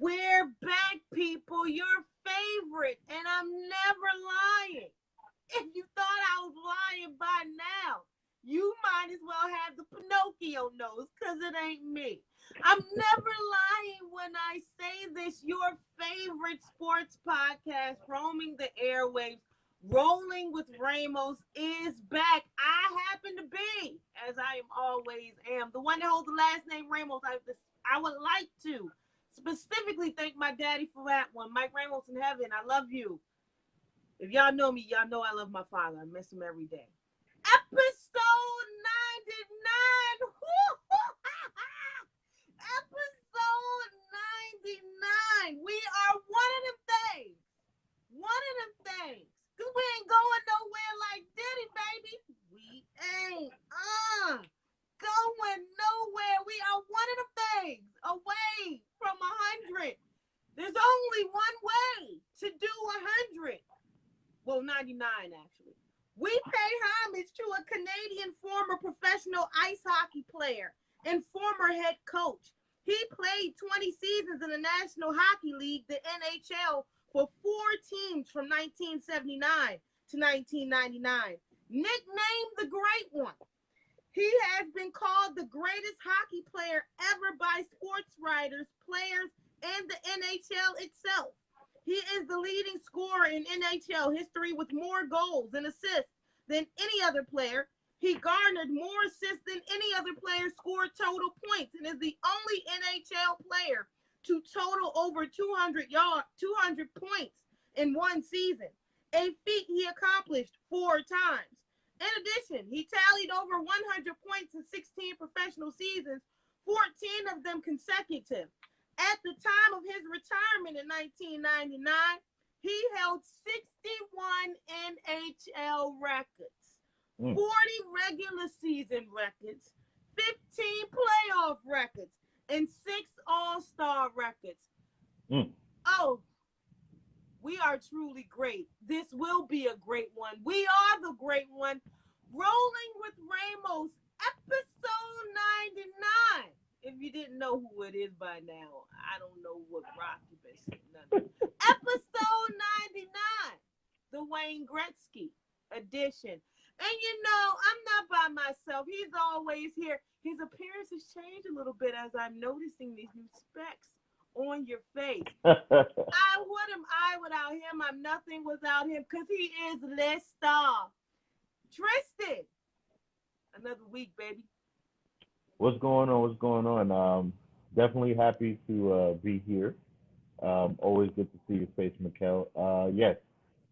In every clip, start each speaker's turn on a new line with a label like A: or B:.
A: We're back, people. Your favorite, and I'm never lying. If you thought I was lying by now, you might as well have the Pinocchio nose, because it ain't me. I'm never lying when I say this. Your favorite sports podcast, roaming the airwaves, rolling with Ramos, is back. I happen to be, as I am always am, the one that holds the last name Ramos. I would like to specifically thank my daddy for that one. Mike Ramos in heaven, I love you. If y'all know me, y'all know I love my father. I miss him every day. Episode 99. Episode 99. We are one of them things. One of them things. Because we ain't going nowhere like Diddy, baby. We ain't going nowhere. We are one of them things away from 100. There's only one way to do 100. Well, 99, actually. We pay homage to a Canadian former professional ice hockey player and former head coach. He played 20 seasons in the National Hockey League, the NHL, for 4 teams from 1979 to 1999. Nicknamed the Great One. He has been called the greatest hockey player ever by sports writers, players, and the NHL itself. He is the leading scorer in NHL history with more goals and assists than any other player. He garnered more assists than any other player scored total points and is the only NHL player to total over 200 points in one season, a feat he accomplished 4 times. In addition, he tallied over 100 points in 16 professional seasons, 14 of them consecutive. At the time of his retirement in 1999, he held 61 NHL records, 40 regular season records, 15 playoff records, and 6 all-star records. Oh, we are truly great. This will be a great one. We are the great one. Rolling with Ramos, episode 99. If you didn't know who it is by now, I don't know what rock you've been sitting under. Episode 99, the Wayne Gretzky edition. And I'm not by myself. He's always here. His appearance has changed a little bit as I'm noticing these new specs on your face. What am I without him? I'm nothing without him because he is the star. Tristan, another week, baby.
B: What's going on? What's going on? Definitely happy to be here. Always good to see your face, Mikkel. Yes.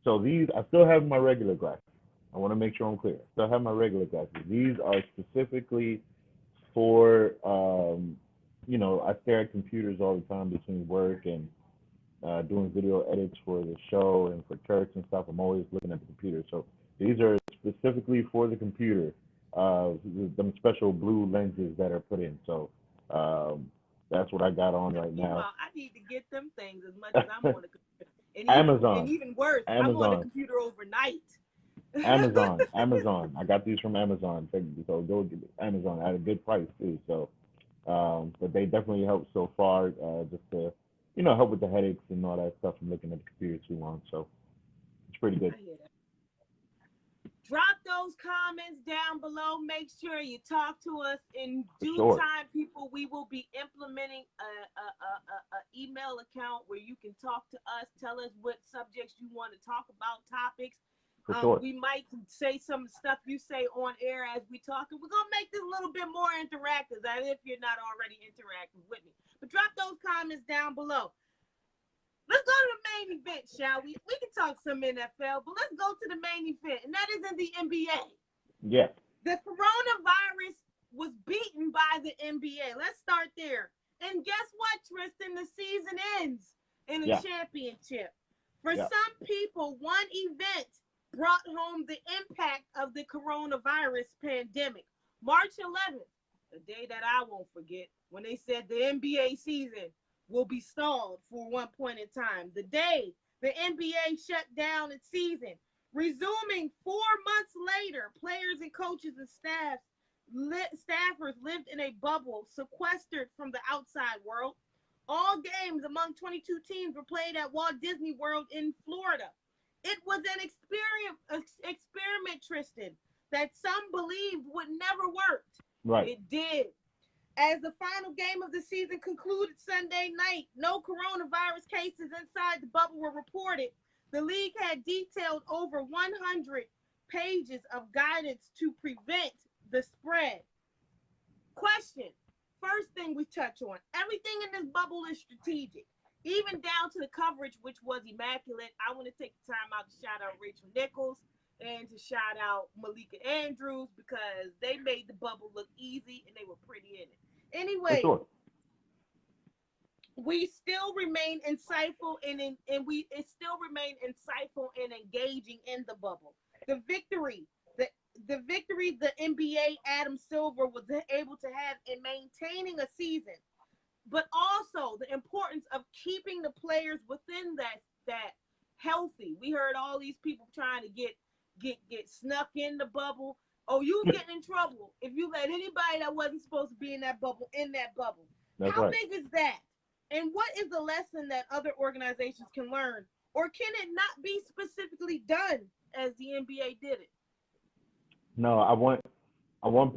B: So I still have my regular glasses. I want to make sure I'm clear. Still have my regular glasses. These are specifically for, I stare at computers all the time between work and doing video edits for the show and for church and stuff. I'm always looking at the computer. So these are specifically for the computer. Them special blue lenses that are put in. So that's what I got on right now.
A: I need to get them things as much as I'm on the computer.
B: Amazon.
A: And even worse,
B: Amazon.
A: I'm on the computer overnight.
B: Amazon. I got these from Amazon. So go get Amazon at a good price too. So, but they definitely help so far, just to, help with the headaches and all that stuff from looking at the computer too long. So it's pretty good.
A: Drop those comments down below. Make sure you talk to us in due time, people. We will be implementing a email account where you can talk to us. Tell us what subjects you want to talk about, topics. We might say some stuff you say on air as we talk. And we're going to make this a little bit more interactive, as if you're not already interacting with me. But drop those comments down below. Let's go to the main event, shall we? We can talk some NFL, but let's go to the main event, and that is in the NBA.
B: Yeah.
A: The coronavirus was beaten by the NBA. Let's start there. And guess what, Tristan? The season ends in a championship. For some people, one event brought home the impact of the coronavirus pandemic. March 11th, a day that I won't forget, when they said the NBA season will be stalled for one point in time. The day the NBA shut down its season, resuming 4 months later, players and coaches and staffers lived in a bubble, sequestered from the outside world. All games among 22 teams were played at Walt Disney World in Florida. It was an experiment, Tristan, that some believed would never work.
B: Right.
A: It did. As the final game of the season concluded Sunday night, no coronavirus cases inside the bubble were reported. The league had detailed over 100 pages of guidance to prevent the spread. Question. First thing we touch on. Everything in this bubble is strategic, even down to the coverage, which was immaculate. I want to take the time out to shout out Rachel Nichols and to shout out Malika Andrews because they made the bubble look easy and they were pretty in it.
B: For
A: Anyway,
B: sure.
A: we still remain insightful and we it still remain insightful and engaging in the bubble. The victory, the the victory the NBA Adam Silver was able to have in maintaining a season, but also the importance of keeping the players within that healthy. We heard all these people trying to get snuck in the bubble. Oh, you getting in trouble if you let anybody that wasn't supposed to be in that bubble.
B: That's
A: How
B: right.
A: big is that? And what is the lesson that other organizations can learn? Or can it not be specifically done as the NBA did it?
B: No, I want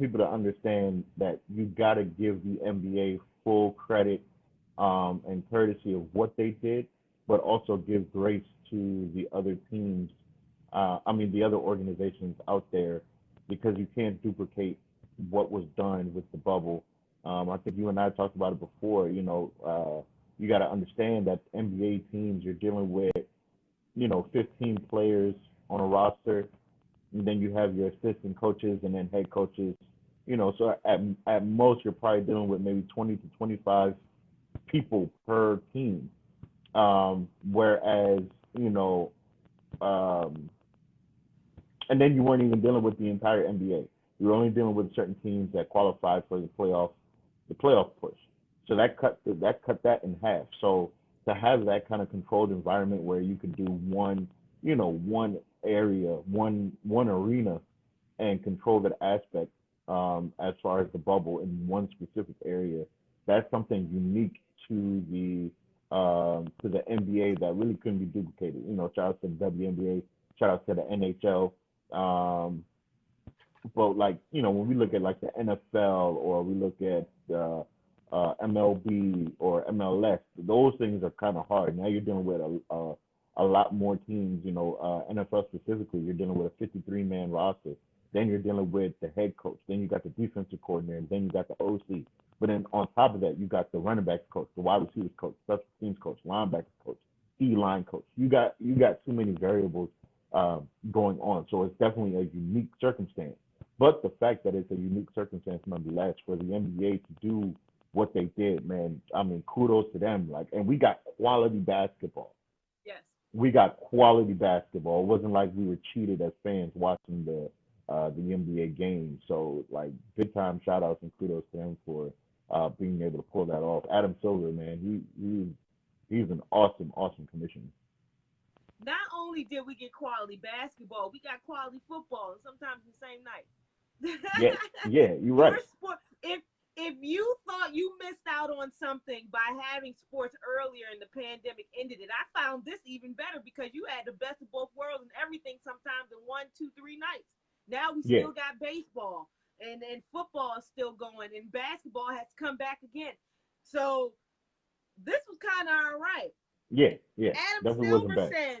B: people to understand that you got to give the NBA full credit and courtesy of what they did, but also give grace to the other teams. The other organizations out there, because you can't duplicate what was done with the bubble. I think you and I talked about it before. You got to understand that NBA teams you're dealing with, 15 players on a roster, and then you have your assistant coaches and then head coaches. So at most you're probably dealing with maybe 20 to 25 people per team. Whereas um, and then you weren't even dealing with the entire NBA. You were only dealing with certain teams that qualified for the playoff push. So that in half. So to have that kind of controlled environment where you could do one area, one arena, and control that aspect as far as the bubble in one specific area, that's something unique to the NBA that really couldn't be duplicated. Shout out to the WNBA, shout out to the NHL. But when we look at like the NFL or we look at MLB or MLS, those things are kind of hard. Now you're dealing with a lot more teams. NFL specifically, you're dealing with a 53-man roster. Then you're dealing with the head coach. Then you got the defensive coordinator. Then you got the OC. But then on top of that, you got the running backs coach, the wide receivers coach, special teams coach, linebackers coach, D-line coach. You got too many variables going on. So it's definitely a unique circumstance. But the fact that it's a unique circumstance nonetheless for the NBA to do what they did, man, kudos to them. And we got quality basketball.
A: Yes.
B: We got quality basketball. It wasn't like we were cheated as fans watching the NBA game. So big time shout outs and kudos to them for being able to pull that off. Adam Silver, man, he's an awesome commissioner.
A: Not only did we get quality basketball, we got quality football, and sometimes the same night.
B: Yeah, you're right.
A: If you thought you missed out on something by having sports earlier and the pandemic ended it, I found this even better because you had the best of both worlds and everything sometimes in 1, 2, 3 nights. Now we
B: Yeah,
A: still got baseball and football is still going and basketball has to come back again. So this was kind of all right.
B: yeah,
A: Adam
B: definitely wasn't
A: Silver
B: bad.
A: says,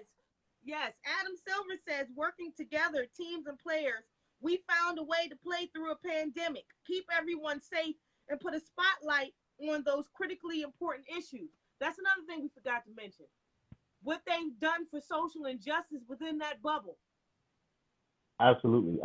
A: yes, Adam Silver says, working together, teams and players, we found a way to play through a pandemic, keep everyone safe, and put a spotlight on those critically important issues. That's another thing we forgot to mention. What they've done for social injustice within that bubble.
B: Absolutely.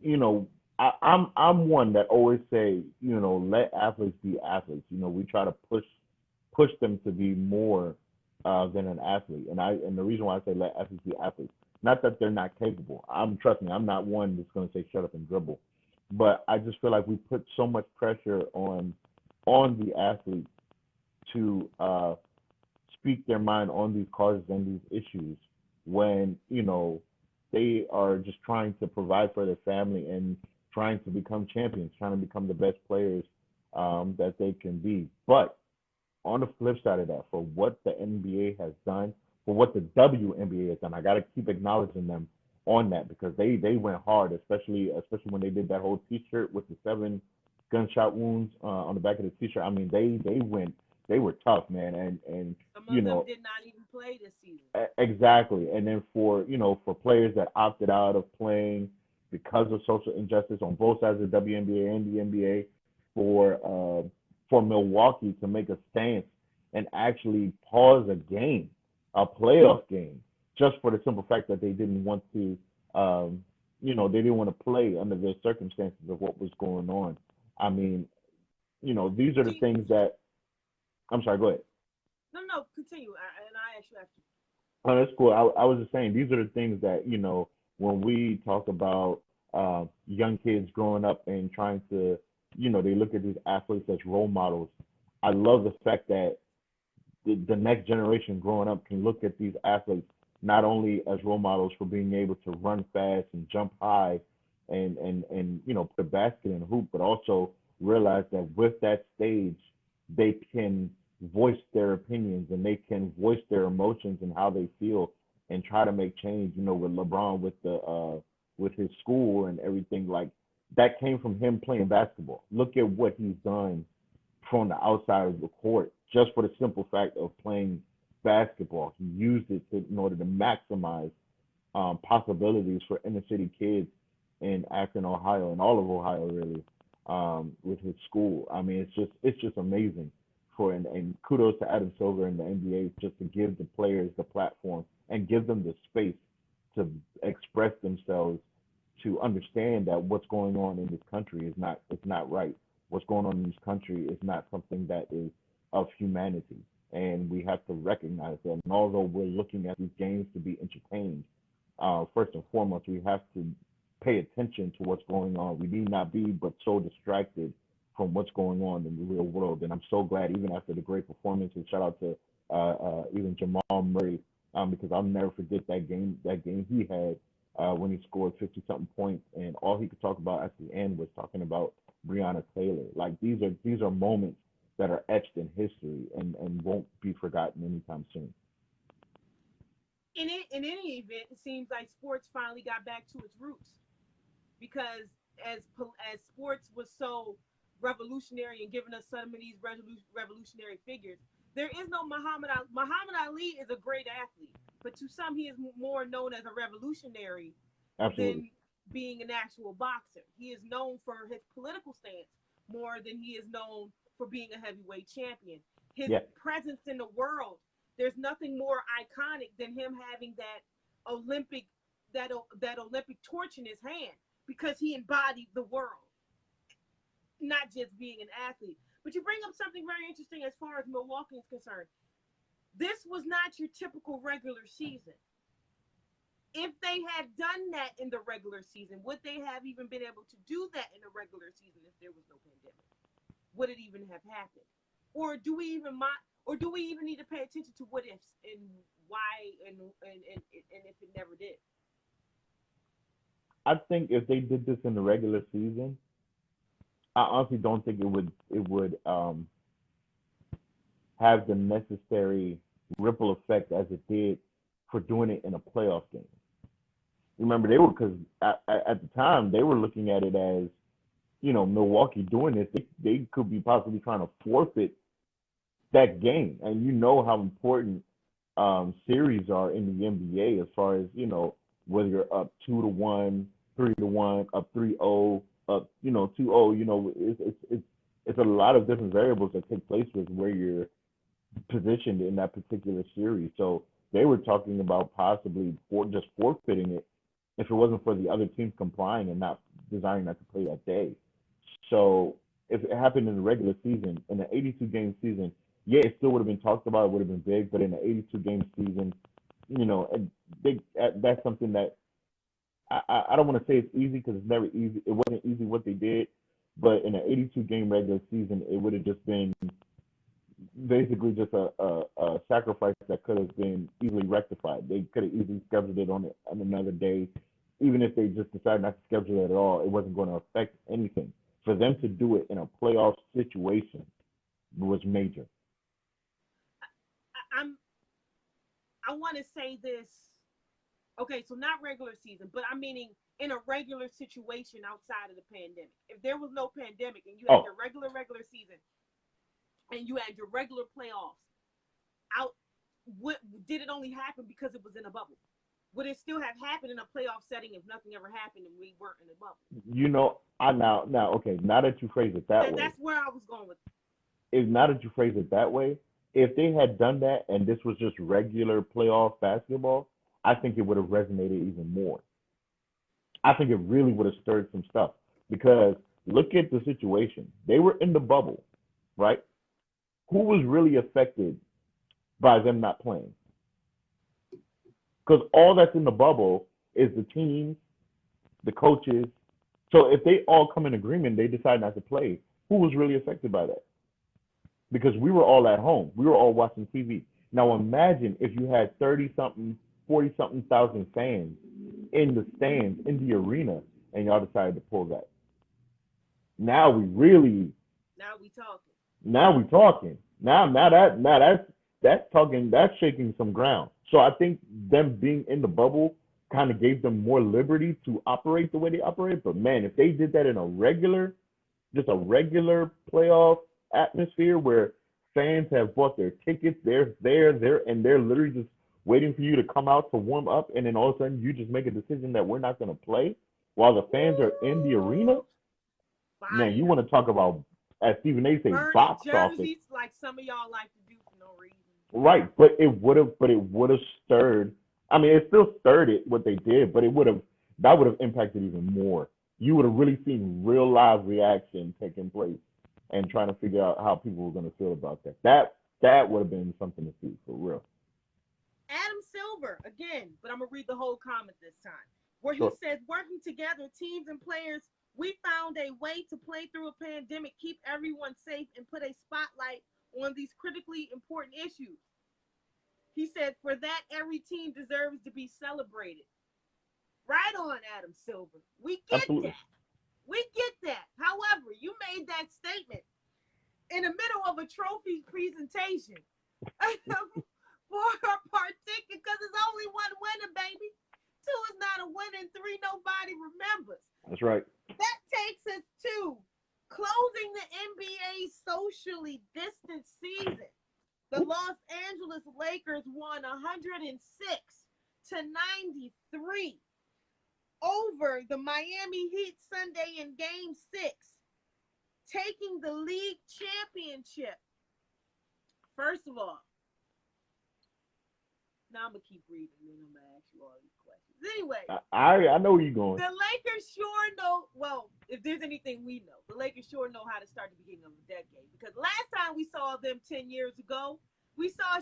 B: You know, I'm one that always say, let athletes be athletes. We try to push them to be more than an athlete. And the reason why I say let athletes be athletes, not that they're not capable. Trust me, I'm not one that's gonna say shut up and dribble. But I just feel like we put so much pressure on the athletes to speak their mind on these causes and these issues when they are just trying to provide for their family and trying to become champions, trying to become the best players that they can be. But on the flip side of that, for what the NBA has done, for what the WNBA has done, I got to keep acknowledging them on that because they went hard, especially when they did that whole T-shirt with the 7 gunshot wounds on the back of the T-shirt. I mean, they were tough, man, and
A: Some
B: you
A: of them
B: know
A: did not even play this season.
B: exactly. And then for for players that opted out of playing because of social injustice on both sides of the WNBA and the NBA, for Milwaukee to make a stance and actually pause a game, a playoff game, just for the simple fact that they didn't want to, they didn't want to play under the circumstances of what was going on. I mean, these are the
A: Continue.
B: things that. I'm sorry. Go ahead.
A: No, no, continue. And I actually have to.
B: Oh, that's cool. I was just saying these are the things that when we talk about young kids growing up and trying to they look at these athletes as role models. I love the fact that the next generation growing up can look at these athletes not only as role models for being able to run fast and jump high and put a basket in the hoop, but also realize that with that stage they can voice their opinions and they can voice their emotions and how they feel and try to make change. With LeBron with his school and everything like that came from him playing basketball. Look at what he's done from the outside of the court just for the simple fact of playing basketball. He used it in order to maximize possibilities for inner city kids in Akron, Ohio, and all of Ohio really, with his school. I mean, it's just amazing and kudos to Adam Silver and the NBA just to give the players the platform and give them the space to express themselves, to understand that what's going on in this country is not it's not right. What's going on in this country is not something that is of humanity, and we have to recognize that. And although we're looking at these games to be entertained, first and foremost, we have to pay attention to what's going on. We need not be but so distracted from what's going on in the real world. And I'm so glad, even after the great performance, and shout out to even Jamal Murray, because I'll never forget that game he had when he scored 50 something points, and all he could talk about at the end was talking about Breonna Taylor. Like these are moments that are etched in history and won't be forgotten anytime soon.
A: In any event, it seems like sports finally got back to its roots because as sports was so revolutionary and giving us some of these revolutionary figures, there is no Muhammad Ali. Muhammad Ali is a great athlete, but to some, he is more known as a revolutionary
B: Absolutely.
A: than being an actual boxer. He is known for his political stance more than he is known for being a heavyweight champion. His
B: Yeah.
A: presence in the world, there's nothing more iconic than him having Olympic that Olympic torch in his hand because he embodied the world, not just being an athlete. But you bring up something very interesting as far as Milwaukee is concerned. This was not your typical regular season. If they had done that in the regular season, would they have even been able to do that in the regular season if there was no pandemic? Would it even have happened? Or do we even need to pay attention to what ifs and why and if it never did?
B: I think if they did this in the regular season, I honestly don't think it would have the necessary ripple effect as it did for doing it in a playoff game. Remember, they were because at the time they were looking at it as Milwaukee doing this, they could be possibly trying to forfeit that game, and you know how important series are in the NBA as far as whether you're up 2-1, 3-1, up 3-0, up 2-0. It's a lot of different variables that take place with where you're positioned in that particular series. So they were talking about possibly just forfeiting it if it wasn't for the other teams complying and not desiring not to play that day. So if it happened in the regular season, in an 82 game season, yeah, it still would have been talked about. It would have been big, but in an 82 game season, that's something that I don't want to say it's easy because it's never easy. It wasn't easy what they did, but in an 82 game regular season, it would have just been basically just a sacrifice that could have been easily rectified. They could have easily scheduled it on another day. Even if they just decided not to schedule it at all, it wasn't going to affect anything. For them to do it in a playoff situation was major.
A: I'm I want to say this. Okay, so not regular season, but I'm meaning in a regular situation outside of the pandemic. If there was no pandemic and you had
B: Oh,
A: your regular season and you had your regular playoffs out, what did it only happen because it was in a bubble? Would it still have happened in a playoff setting if nothing ever happened and we weren't in a bubble?
B: I now okay. Now that you phrase it that way,
A: That's where I was going with.
B: is now that you phrase it that way, if they had done that and this was just regular playoff basketball, I think it would have resonated even more. I think it really would have stirred some stuff because look at the situation. They were in the bubble, right? Who was really affected by them not playing? Because all that's in the bubble is the teams, the coaches. So if they all come in agreement, they decide not to play. Who was really affected by that? Because we were all at home. We were all watching TV. Now imagine if you had 30 something, 40 something thousand fans in the stands, in the arena, and y'all decided to pull that. Now we really,
A: Now we talking.
B: now we talking. Now that's talking, that's shaking some ground. So I think them being in the bubble kind of gave them more liberty to operate the way they operate. But man, if they did that in a regular, just a regular playoff atmosphere where fans have bought their tickets, they're literally just waiting for you to come out to warm up, and then all of a sudden you just make a decision that we're not going to play while the fans are in the arena.
A: Woo!
B: Man, you
A: Fire.
B: want to talk about, as Stephen A. say,
A: Burning
B: box office,
A: jerseys like some of y'all like to do for no reason.
B: right? But it would have stirred. I mean, it still stirred it what they did, but it would have that would have impacted even more. You would have really seen real live reaction taking place and trying to figure out how people were going to feel about that. That would have been something to see for real.
A: Adam Silver, again, but I'm going to read the whole comment this time, where he
B: So
A: says, working together, teams and players, we found a way to play through a pandemic, keep everyone safe, and put a spotlight on these critically important issues. He said, for that, every team deserves to be celebrated. Right on, Adam Silver. We get
B: absolutely,
A: that. We get that. However, you made that statement in the middle of a trophy presentation for a particular because it's only one winner, baby. Two is not a win, and three nobody remembers.
B: that's right.
A: That takes us to closing the NBA's socially distant season. The Los Angeles Lakers won 106 to 93 over the Miami Heat Sunday in Game 6, taking the league championship. First of all, now I'm going to keep reading and then I'm going to ask you all these questions. Anyway,
B: I know where you're going.
A: the Lakers sure know, well, if there's anything we know, the Lakers sure know how to start the beginning of the decade. Because last time we saw them 10 years ago, we saw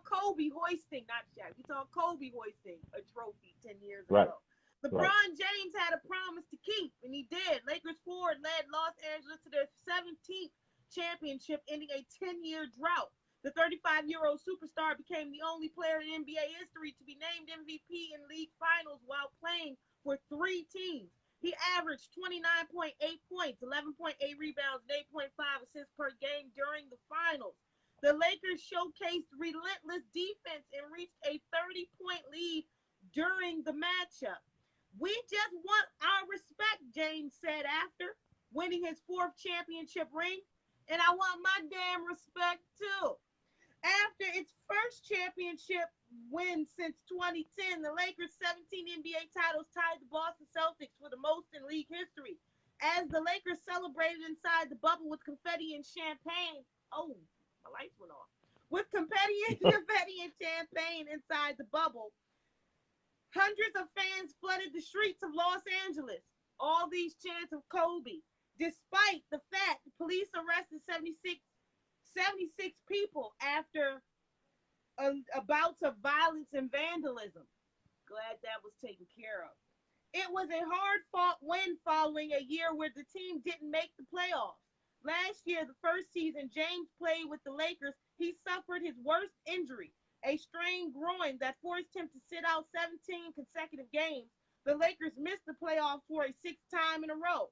A: Kobe hoisting, not Shaq, we saw Kobe hoisting a trophy 10 years
B: Right,
A: ago.
B: right,
A: LeBron James had a promise to keep, and he did. Lakers forward led Los Angeles to their 17th championship, ending a 10-year drought. The 35-year-old superstar became the only player in NBA history to be named MVP in league finals while playing for three teams. He averaged 29.8 points, 11.8 rebounds, and 8.5 assists per game during the finals. The Lakers showcased relentless defense and reached a 30-point lead during the matchup. We just want our respect, James said after winning his fourth championship ring. And I want my damn respect too. After its first championship win since 2010, the Lakers' 17 NBA titles tied the Boston Celtics for the most in league history. As the Lakers celebrated inside the bubble with confetti and champagne. Oh, my lights went off. With confetti and champagne inside the bubble, hundreds of fans flooded the streets of Los Angeles. All these chants of Kobe. Despite the fact the police arrested 76 people after bouts of violence and vandalism. Glad that was taken care of. It was a hard fought win following a year where the team didn't make the playoffs. Last year, the first season James played with the Lakers, he suffered his worst injury, a strained groin that forced him to sit out 17 consecutive games. The Lakers missed the playoffs for a sixth time in a row.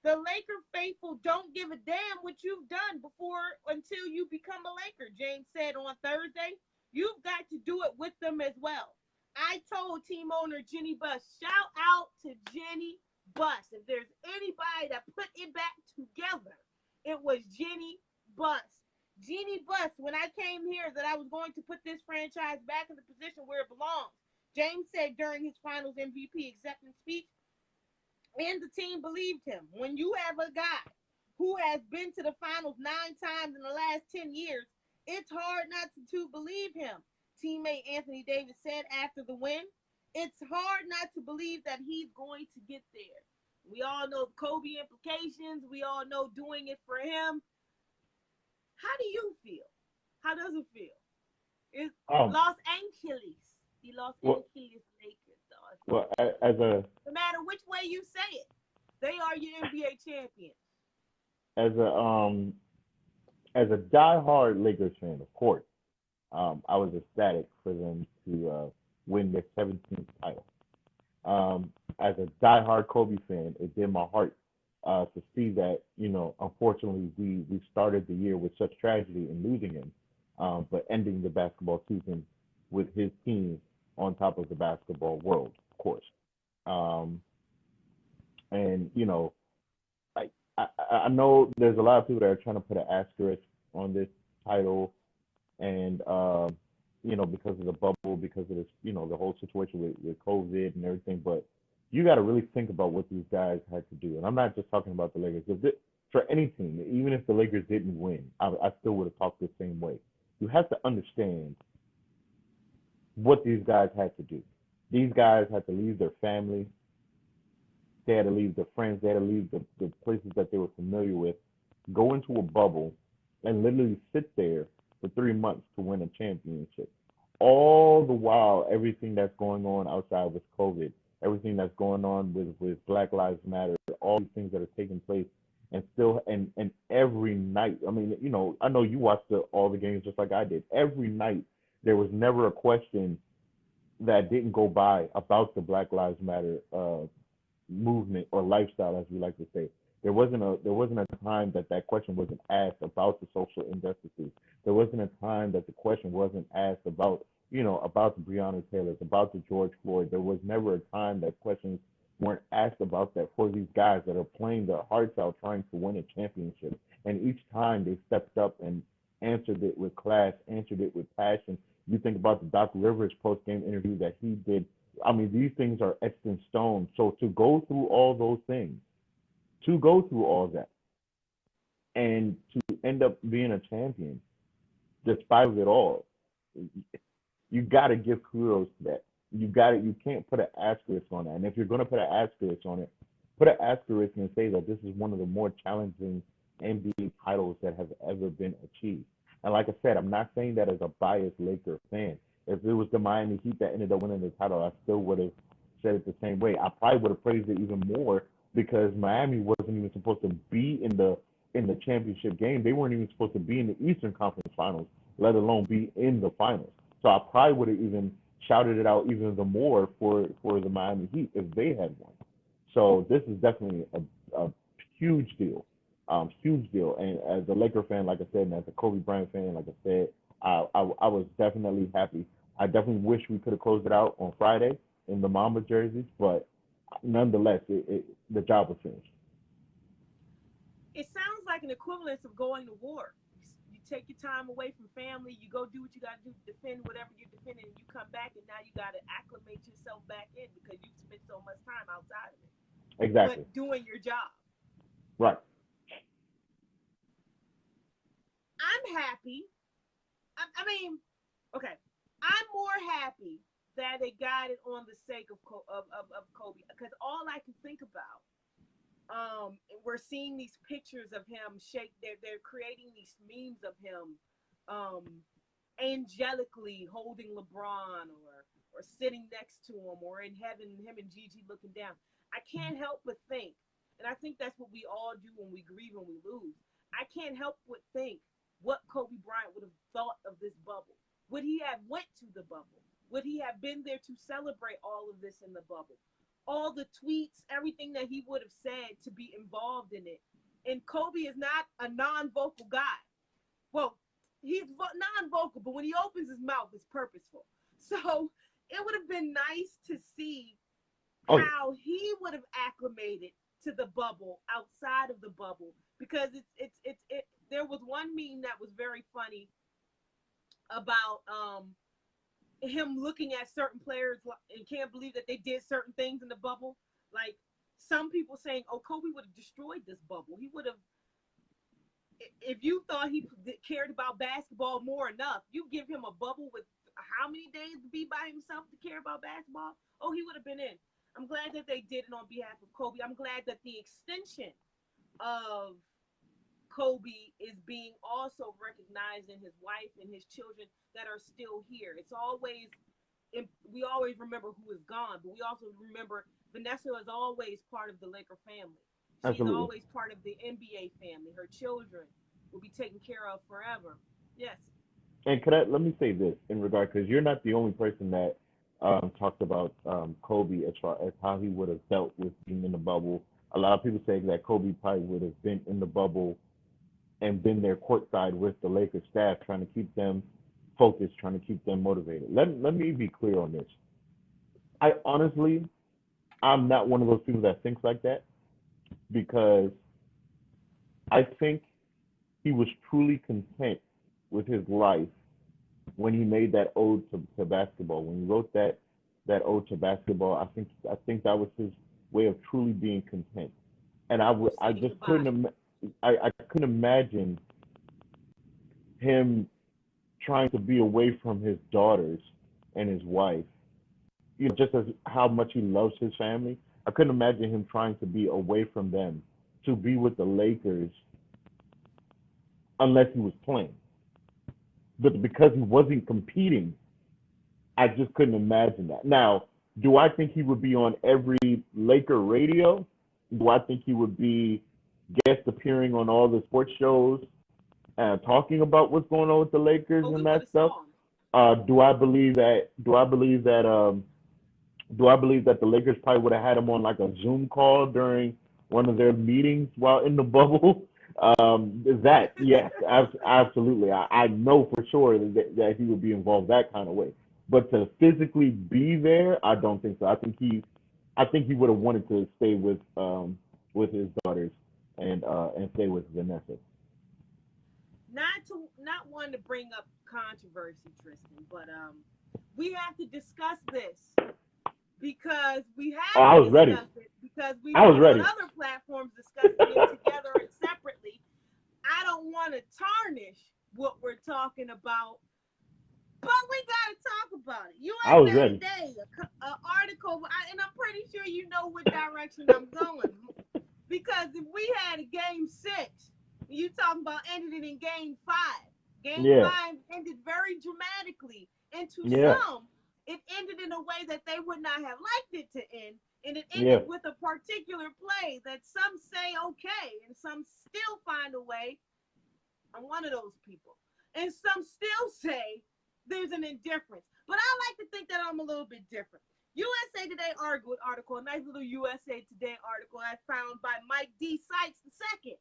A: The Laker faithful don't give a damn what you've done before until you become a Laker, James said on Thursday. You've got to do it with them as well. I told team owner Jenny Buss, shout out to Jenny Buss. If there's anybody that put it back together, it was Jenny Buss. Jeannie Buss, when I came here, that I was going to put this franchise back in the position where it belongs. James said during his finals MVP acceptance speech, and the team believed him. When you have a guy who has been to the finals 9 times in the last 10 years, it's hard not to believe him. Teammate Anthony Davis said after the win, it's hard not to believe that he's going to get there. We all know the Kobe implications. We all know doing it for him. How do you feel? How does it feel? It's
B: Um,
A: Los Angeles. The Los
B: well,
A: Angeles Lakers.
B: well, as a
A: No matter which way you say it, they are your NBA champions.
B: as a um as a diehard Lakers fan, of course, I was ecstatic for them to win their 17th title. As a diehard Kobe fan, it did my heart to see that, unfortunately, we started the year with such tragedy in losing him, but ending the basketball season with his team on top of the basketball world, of course. Um, and I, I know there's a lot of people that are trying to put an asterisk on this title, and because of the bubble, because of this, the whole situation with COVID and everything. But you got to really think about what these guys had to do, and I'm not just talking about the Lakers. For any team, even if the Lakers didn't win, I still would have talked the same way. You have to understand what these guys had to do. These guys had to leave their family. They had to leave their friends. They had to leave the places that they were familiar with, go into a bubble, and literally sit there for 3 months to win a championship. All the while, everything that's going on outside with COVID, everything that's going on with Black Lives Matter, all these things that are taking place, and still, and every night, I mean, I know you watched all the games just like I did. Every night, there was never a question that didn't go by about the Black Lives Matter movement or lifestyle, as we like to say. There wasn't a time that question wasn't asked about the social injustices. There wasn't a time that the question wasn't asked about about the Breonna Taylors, about the George Floyd. There was never a time that questions weren't asked about that for these guys that are playing their hearts out trying to win a championship. And each time they stepped up and answered it with class, answered it with passion. You think about the Doc Rivers post game interview that he did. I mean, these things are etched in stone. So to go through all those things, to go through all that, and to end up being a champion despite of it all, you got to give kudos to that. You can't put an asterisk on that. And if you're going to put an asterisk on it, put an asterisk and say that this is one of the more challenging NBA titles that have ever been achieved. And like I said, I'm not saying that as a biased Laker fan. If it was the Miami Heat that ended up winning the title, I still would have said it the same way. I probably would have praised it even more because Miami wasn't even supposed to be in the championship game. They weren't even supposed to be in the Eastern Conference Finals, let alone be in the finals. So I probably would have even shouted it out even the more for the Miami Heat if they had won. So this is definitely a huge deal, huge deal. And as a Laker fan, like I said, and as a Kobe Bryant fan, like I said, I was definitely happy. I definitely wish we could have closed it out on Friday in the Mamba jerseys, but nonetheless, the job was finished.
A: It sounds like an equivalence of going to war. You take your time away from family, you go do what you got to do to defend whatever you're defending, and you come back, and now you got to acclimate yourself back in because you've spent so much time outside of it, but
B: Exactly.
A: doing your job.
B: Right.
A: I'm happy. I mean, okay, I'm more happy that they got it on the sake of Kobe because all I can think about we're seeing these pictures of him shake. They're creating these memes of him, um, angelically holding LeBron or sitting next to him or in heaven, him and Gigi looking down. I can't help but think, and I think that's what we all do when we grieve and we lose. I can't help but think what Kobe Bryant would have thought of this bubble. Would he have went to the bubble? Would he have been there to celebrate all of this in the bubble? all the tweets, everything that he would have said to be involved in it. And Kobe is not a non-vocal guy. Well, he's non-vocal, but when he opens his mouth, it's purposeful. So it would have been nice to see
B: Oh yeah,
A: how he would have acclimated to the bubble outside of the bubble, because it there was one meme that was very funny about him looking at certain players and can't believe that they did certain things in the bubble. Like some people saying, "Oh, Kobe would have destroyed this bubble. He would have." If you thought he cared about basketball more enough, you give him a bubble with how many days to be by himself to care about basketball? Oh, he would have been in. I'm glad that they did it on behalf of Kobe. I'm glad that the extension of Kobe is being also recognizing his wife and his children that are still here. It's always, we always remember who is gone, but we also remember Vanessa is always part of the Laker family. She's
B: absolutely.
A: always part of the NBA family. Her children will be taken care of forever. Yes.
B: And could I let me say this in regard, because you're not the only person that talked about Kobe as far as how he would have dealt with being in the bubble. A lot of people saying that Kobe probably would have been in the bubble and been there courtside with the Lakers staff, trying to keep them focused, trying to keep them motivated. Let me be clear on this. I honestly, I'm not one of those people that thinks like that, because I think he was truly content with his life when he made that ode to basketball. When he wrote that ode to basketball, I think that was his way of truly being content. And I
A: Saying
B: just couldn't
A: goodbye.
B: I couldn't imagine him trying to be away from his daughters and his wife. Just as how much he loves his family, I couldn't imagine him trying to be away from them to be with the Lakers unless he was playing. But because he wasn't competing, I just couldn't imagine that. Now, do I think he would be on every Laker radio? Do I think he would be guest appearing on all the sports shows and talking about what's going on with the Lakers
A: Oh, we
B: and
A: would
B: that
A: have
B: stuff?
A: saw him.
B: Do I believe that? Do I believe that the Lakers probably would have had him on like a Zoom call during one of their meetings while in the bubble? Is that yes, absolutely. I know for sure that he would be involved that kind of way. But to physically be there, I don't think so. I think he would have wanted to stay with his daughters and stay with Vanessa.
A: Not one to bring up controversy, Tristan, but we have to discuss this because we
B: Oh,
A: have
B: I
A: to
B: was ready.
A: discuss it because we've
B: I was
A: been on
B: ready.
A: other platforms discussing it together and separately. I don't want to tarnish what we're talking about, but we got to talk about it.
B: I was
A: USA
B: ready.
A: Today, an article, and I'm pretty sure you know what direction I'm going. Because if we had a game 6, you talking about ended it in game 5. Game
B: Yeah.
A: five ended very dramatically. And to
B: Yeah.
A: some, it ended in a way that they would not have liked it to end. And it
B: Yeah.
A: ended with a particular play that some say okay, and some still find a way. I'm one of those people. And some still say there's an indifference. But I like to think that I'm a little bit different. USA Today article, a nice little USA Today article I found by Mike D. Sykes II.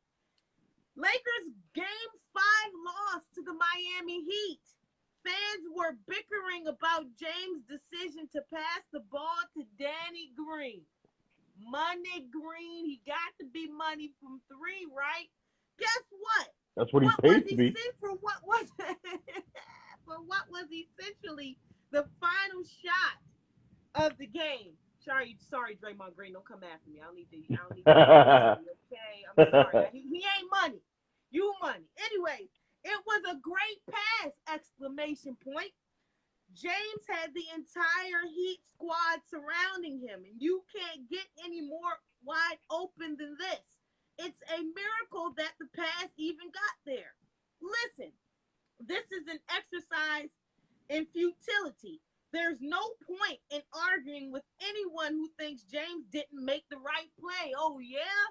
A: Lakers game 5 loss to the Miami Heat. Fans were bickering about James' decision to pass the ball to Danny Green. Money Green, he got to be money from 3, right? Guess what?
B: That's what he's
A: What was
B: paid to
A: he
B: be.
A: sent for? What was for what was essentially the final shot of the game? Sorry, Draymond Green, don't come after me. I don't need the publicity. Okay, I'm sorry. He ain't money. You money. Anyway, it was a great pass! Exclamation point. James had the entire Heat squad surrounding him, and you can't get any more wide open than this. It's a miracle that the pass even got there. Listen, this is an exercise in futility. There's no point in arguing with anyone who thinks James didn't make the right play. Oh, yeah?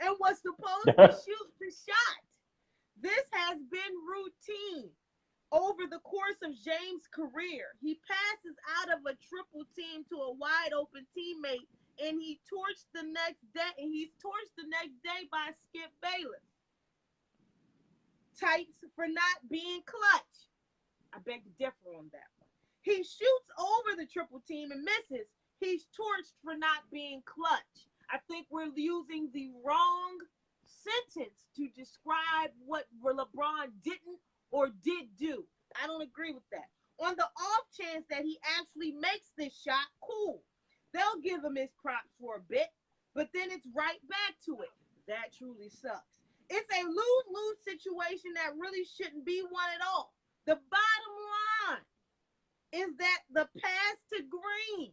A: And was supposed to shoot the shot. This has been routine over the course of James' career. He passes out of a triple team to a wide open teammate and he's torched the next day by Skip Bayless. Tights for not being clutch. I beg to differ on that one. He shoots over the triple team and misses. He's torched for not being clutch. I think we're using the wrong sentence to describe what LeBron didn't or did do. I don't agree with that. On the off chance that he actually makes this shot, cool. They'll give him his props for a bit, but then it's right back to it. That truly sucks. It's a lose-lose situation that really shouldn't be one at all. The bottom line is that the pass to Green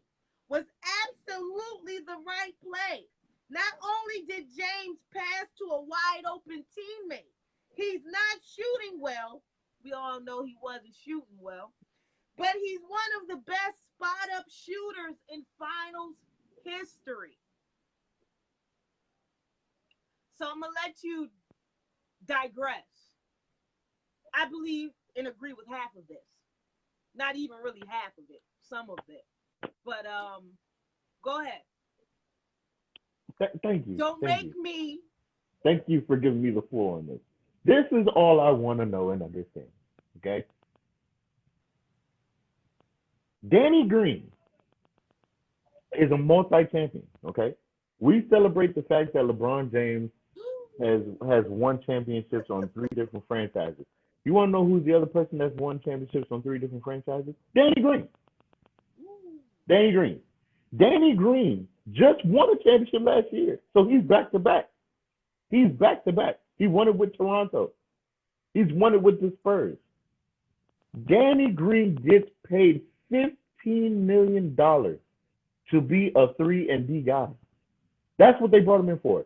A: was absolutely the right play. Not only did James pass to a wide open teammate, he's not shooting well. We all know he wasn't shooting well. But he's one of the best spot-up shooters in finals history. So I'm going to let you digress. I believe and agree with half of this. Not even really half of it. Some of it. But go ahead.
B: Thank you.
A: Don't
B: Thank
A: make
B: you.
A: me.
B: Thank you for giving me the floor on this. This is all I want to know and understand. Okay? Danny Green is a multi-champion. Okay? We celebrate the fact that LeBron James has won championships on 3 different franchises. You want to know who's the other person that's won championships on 3 different franchises? Danny Green. Danny Green. Danny Green just won a championship last year. So he's back to back. He's back to back. He won it with Toronto. He's won it with the Spurs. Danny Green gets paid $15 million to be a 3-and-D guy. That's what they brought him in for.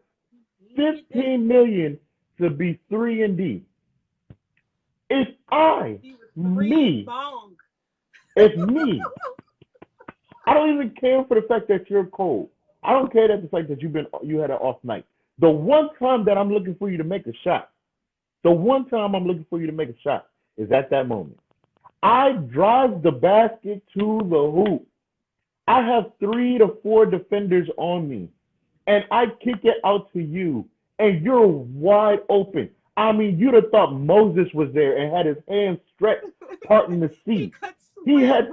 B: $15 million to be 3-and-D. It's me. It's me. I don't even care for the fact that you're cold. I don't care that the fact that you had an off night. The one time that I'm looking for you to make a shot, is at that moment. I drive the basket to the hoop. I have 3 to 4 defenders on me, and I kick it out to you, and you're wide open. I mean, you'd have thought Moses was there and had his hands stretched, parting the seat. He had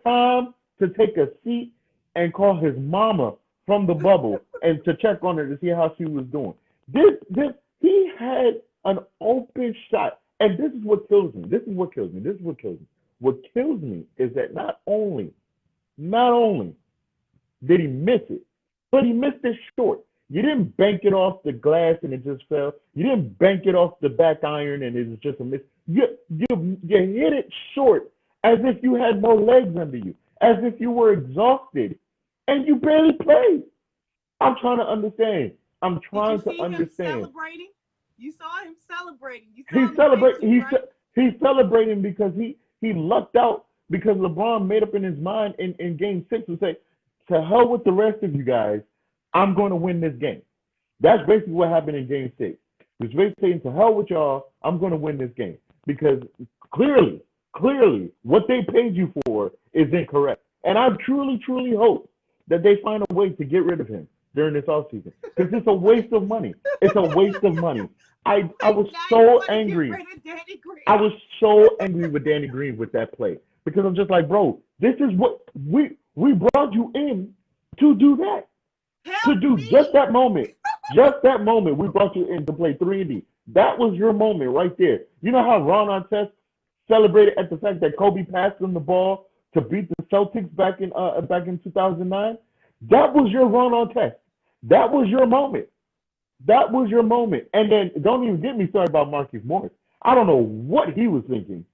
B: time to take a seat and call his mama from the bubble and to check on her to see how she was doing. He had an open shot, and this is what kills me. What kills me is that not only did he miss it, but he missed it short. You didn't bank it off the glass and it just fell. You didn't bank it off the back iron and it was just a miss. You hit it short as if you had no legs under you, as if you were exhausted, and you barely played. I'm trying to understand.
A: Did you see him celebrating? You saw him celebrating.
B: He's celebrating because he lucked out because LeBron made up in his mind in Game 6 to say, to hell with the rest of you guys. I'm going to win this game. That's basically what happened in Game 6. He was basically saying, to hell with y'all, I'm going to win this game. Because clearly, what they paid you for is incorrect. And I truly, truly hope that they find a way to get rid of him during this offseason. Because it's a waste of money. It's a waste of money. I was so angry. I was so angry with Danny Green with that play. Because I'm just like, bro, this is what we brought you in to do that. To do just that moment, we brought you in to play 3-and-D. That was your moment right there. You know how Ron Artest celebrated at the fact that Kobe passed him the ball to beat the Celtics back in 2009? That was your Ron Artest. That was your moment. And then don't even get me started about Marcus Morris. I don't know what he was thinking.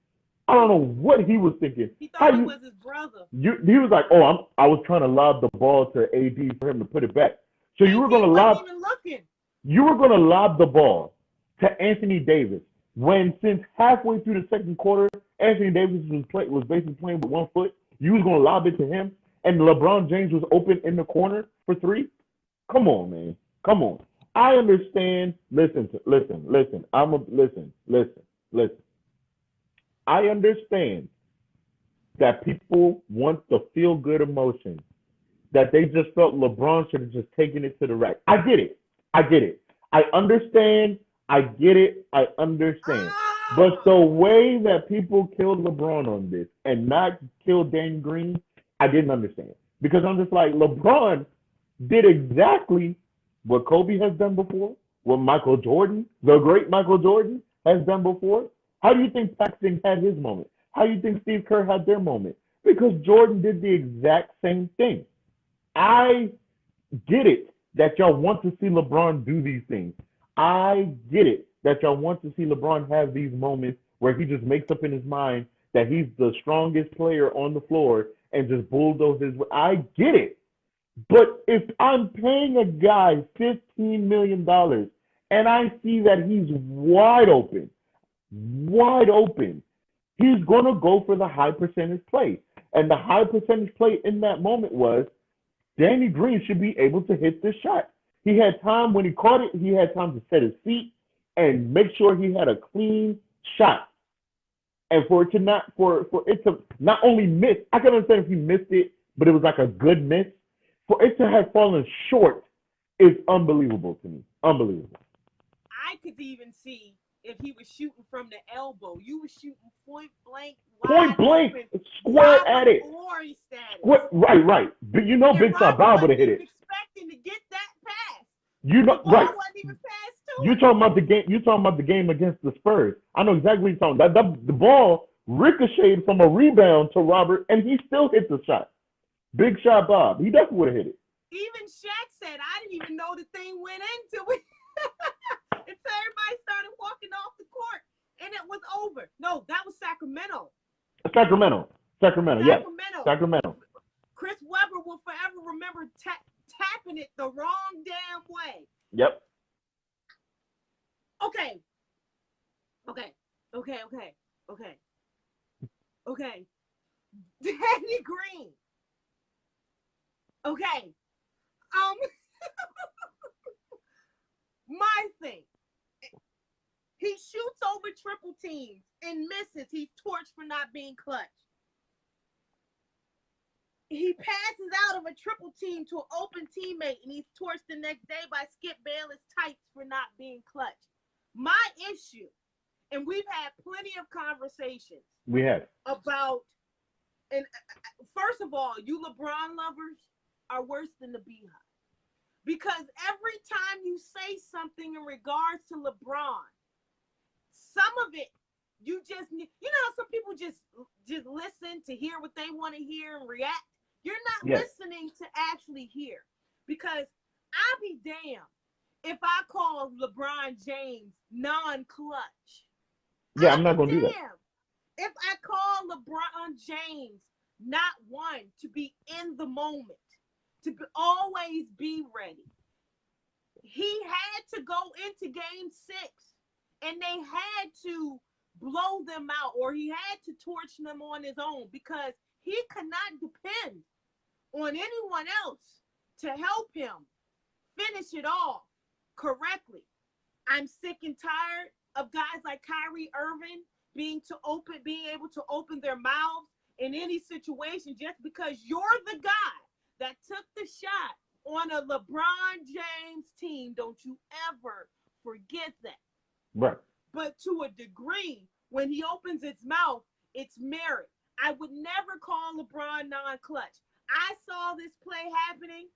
B: He
A: thought he was his brother.
B: He was like, I was trying to lob the ball to AD for him to put it back. So you were going to lob the ball to Anthony Davis since halfway through the second quarter, Anthony Davis was basically playing with 1 foot. You was going to lob it to him, and LeBron James was open in the corner for 3. Come on, man. Come on. I understand. Listen. I understand that people want the feel-good emotion that they just felt LeBron should have just taken it to the rack. I get it. I get it. I understand. I get it. I understand. But the way that people killed LeBron on this and not killed Danny Green, I didn't understand. Because I'm just like, LeBron did exactly what Kobe has done before, what Michael Jordan, the great Michael Jordan, has done before. How do you think Paxton had his moment? How do you think Steve Kerr had their moment? Because Jordan did the exact same thing. I get it that y'all want to see LeBron do these things. I get it that y'all want to see LeBron have these moments where he just makes up in his mind that he's the strongest player on the floor and just bulldozes. I get it. But if I'm paying a guy $15 million and I see that he's wide open, he's going to go for the high percentage play. And the high percentage play in that moment was Danny Green should be able to hit this shot. He had time when he caught it, he had time to set his feet and make sure he had a clean shot. And for it to not only miss, I can understand if he missed it, but it was like a good miss. For it to have fallen short is unbelievable to me. Unbelievable.
A: I could even see if he was shooting from the elbow. You were shooting point blank,
B: Point blank,
A: open,
B: square at it. Right. But you know, Big Shot Bob would have hit it.
A: Expecting to get that pass.
B: You know,
A: the ball
B: right?
A: Wasn't even passed to
B: you
A: him.
B: talking about the game? You talking about the game against the Spurs? I know exactly what you're talking about. The ball ricocheted from a rebound to Robert, and he still hit the shot. Big Shot Bob, he definitely would have hit it.
A: Even Shaq said, "I didn't even know the thing went into it." Until everybody started walking off the court, and it was over. No, that was Sacramento.
B: Sacramento. Yes. Sacramento.
A: Chris Webber will forever remember tapping it the wrong damn way.
B: Yep.
A: Okay. Danny Green. Okay. My thing. He shoots over triple teams and misses. He's torched for not being clutch. He passes out of a triple team to an open teammate, and he's torched the next day by Skip Bayless tights for not being clutch. My issue, and we've had plenty of conversations.
B: We have.
A: About, and first of all, you LeBron lovers are worse than the Beehive. Because every time you say something in regards to LeBron, some of it, you know, some people just listen to hear what they want to hear and react. You're not listening to actually hear. Because I'll be damned if I call LeBron James non-clutch.
B: Yeah, I'm not going to do that.
A: If I call LeBron James not one to be in the moment, always be ready. He had to go into game 6, and they had to blow them out, or he had to torch them on his own, because he could not depend on anyone else to help him finish it off correctly. I'm sick and tired of guys like Kyrie Irving being able to open their mouths in any situation just because you're the guy that took the shot on a LeBron James team. Don't you ever forget that.
B: Right.
A: But to a degree, when he opens his mouth, it's merit. I would never call LeBron non-clutch. I saw this play happening.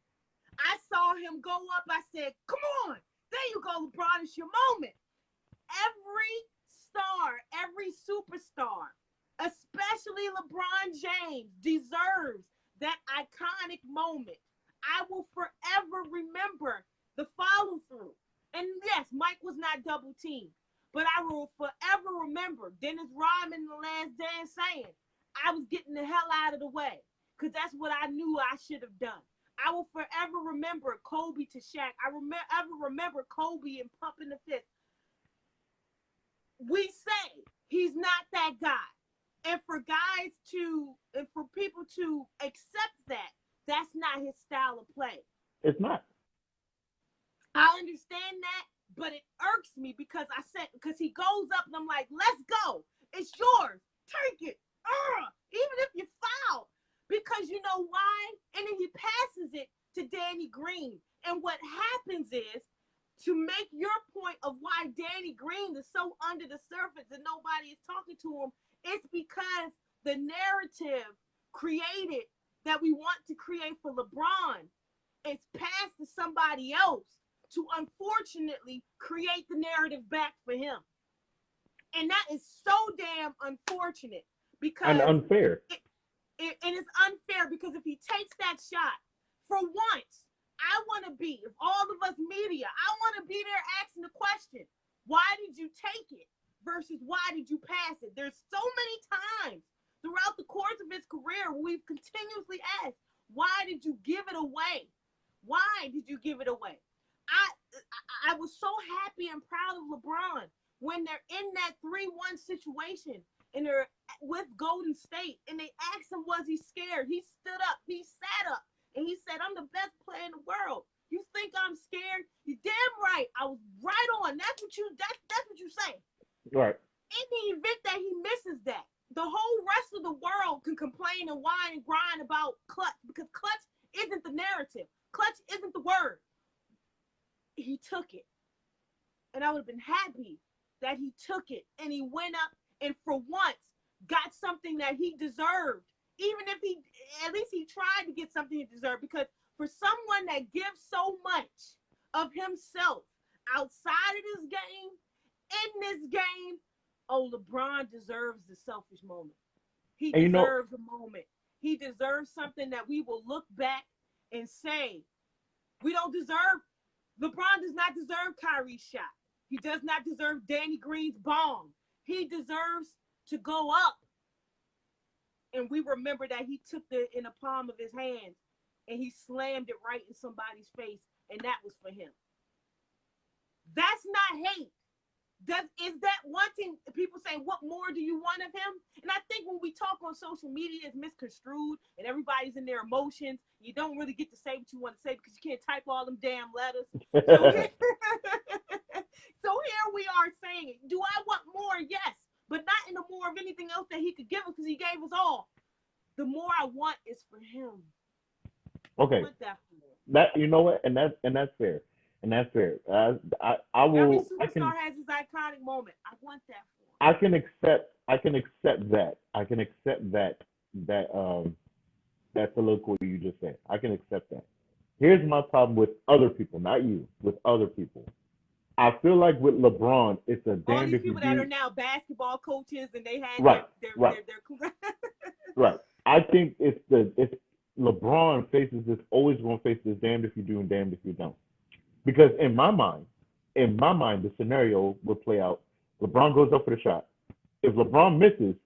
A: I saw him go up. I said, come on. There you go, LeBron. It's your moment. Every star, every superstar, especially LeBron James, deserves that iconic moment. I will forever remember the follow through. And yes, Mike was not double teamed, but I will forever remember Dennis Rodman in The Last Dance saying, I was getting the hell out of the way, because that's what I knew I should have done. I will forever remember Kobe to Shaq. I remember Kobe and pumping the fist. We say he's not that guy. And for people to accept that, that's not his style of play.
B: It's not.
A: I understand that, but it irks me because he goes up and I'm like, let's go. It's yours. Take it. Even if you foul. Because you know why? And then he passes it to Danny Green. And what happens is, to make your point of why Danny Green is so under the surface and nobody is talking to him, it's because the narrative created that we want to create for LeBron is passed to somebody else to unfortunately create the narrative back for him. And that is so damn unfortunate
B: And
A: because
B: unfair.
A: and it's unfair because if he takes that shot, for once, I want to be, if all of us media, I want to be there asking the question, why did you take it versus why did you pass it? There's so many times throughout the course of his career where we've continuously asked, why did you give it away? Why did you give it away? I was so happy and proud of LeBron when they're in that 3-1 situation and they're with Golden State and they asked him, was he scared? He stood up, he sat up, and he said, I'm the best player in the world. You think I'm scared? You're damn right. I was right on. That's what you say.
B: Right.
A: In the event that he misses that, the whole rest of the world can complain and whine and grind about clutch because clutch isn't the narrative. Clutch isn't the word. He took it. And I would have been happy that he took it and he went up and for once got something that he deserved. Even if at least he tried to get something he deserved, because for someone that gives so much of himself outside of this game, in this game, LeBron deserves the selfish moment. He deserves a moment. He deserves something that we will look back and say, we don't deserve, LeBron does not deserve Kyrie's shot. He does not deserve Danny Green's bomb. He deserves to go up. And we remember that he took it in the palm of his hands and he slammed it right in somebody's face, and that was for him. That's not hate. Is that one thing people say, what more do you want of him? And I think when we talk on social media, it's misconstrued and everybody's in their emotions. You don't really get to say what you want to say because you can't type all them damn letters. So here we are saying it. Do I want more? Yes. But not in the more of anything else that he could give us because he gave us all. The more I want is for him.
B: Okay.
A: I want that for him.
B: That, you know what, and that's fair. And that's fair. I will.
A: Every superstar has his iconic moment. I want that for him.
B: I can accept that. I can accept that soliloquy you just said. I can accept that. Here's my problem with other people, not you, with other people. I feel like with LeBron, it's a damn
A: all these
B: if
A: people
B: you
A: that
B: do.
A: are now basketball coaches and they had
B: Right.
A: their
B: Right. I think it's LeBron faces this, always going to face this damned if you do and damned if you don't. Because in my mind, the scenario would play out. LeBron goes up for the shot. If LeBron misses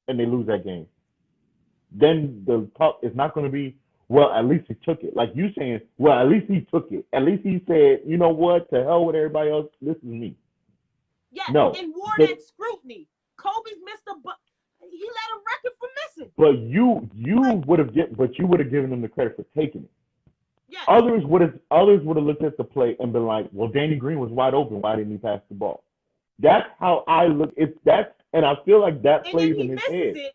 B: and they lose that game, then the talk is not going to be, well, at least he took it. Like you saying, well, at least he took it. At least he said, you know what, to hell with everybody else, this is me.
A: Yeah,
B: no,
A: and wore that scrutiny. Kobe's missed he let a record for missing.
B: But you would have given them the credit for taking it.
A: Yeah.
B: Others would have looked at the play and been like, well, Danny Green was wide open. Why didn't he pass the ball? That's how I look. And I feel like that plays in his head.
A: It,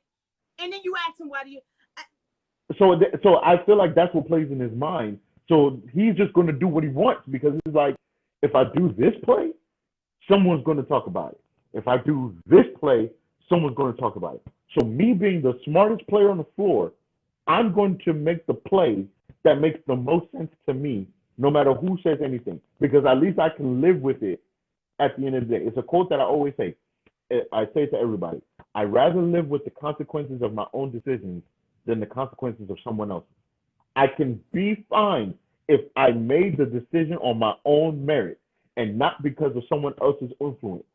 A: and then you ask him, why do you?
B: So I feel like that's what plays in his mind. So he's just going to do what he wants because he's like, if I do this play, someone's going to talk about it. If I do this play, someone's going to talk about it. So me being the smartest player on the floor, I'm going to make the play that makes the most sense to me, no matter who says anything, because at least I can live with it at the end of the day. It's a quote that I always say. I say to everybody, I'd rather live with the consequences of my own decisions than the consequences of someone else's. I can be fine if I made the decision on my own merit and not because of someone else's influence.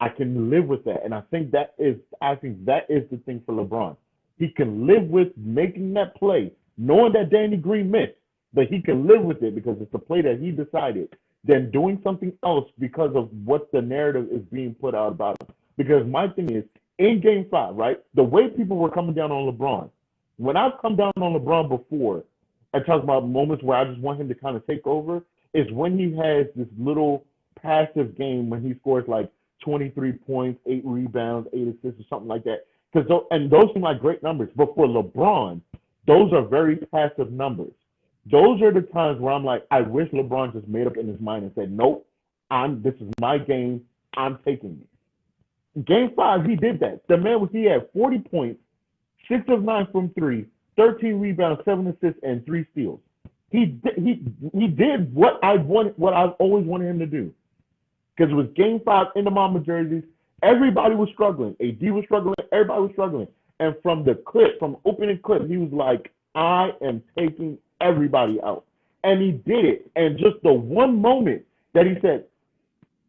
B: I can live with that. And I think that is the thing for LeBron. He can live with making that play, knowing that Danny Green missed, but he can live with it because it's a play that he decided, than doing something else because of what the narrative is being put out about him. Because my thing is, in Game 5, right, the way people were coming down on LeBron, when I've come down on LeBron before and talk about moments where I just want him to kind of take over, is when he has this little passive game when he scores like 23 points, 8 rebounds, 8 assists, or something like that. And those seem like great numbers. But for LeBron, Those are very passive numbers. Those are the times where I'm like, I wish LeBron just made up in his mind and said, nope, this is my game. I'm taking it. Game 5, he did that. The man he had 40 points, 6 of 9 from 3, 13 rebounds, 7 assists, and 3 steals. He did what I've always wanted him to do. Because it was Game 5 in the Mamba jerseys. Everybody was struggling. AD was struggling. Everybody was struggling. And from opening clip, he was like, I am taking everybody out. And he did it. And just the one moment that he said,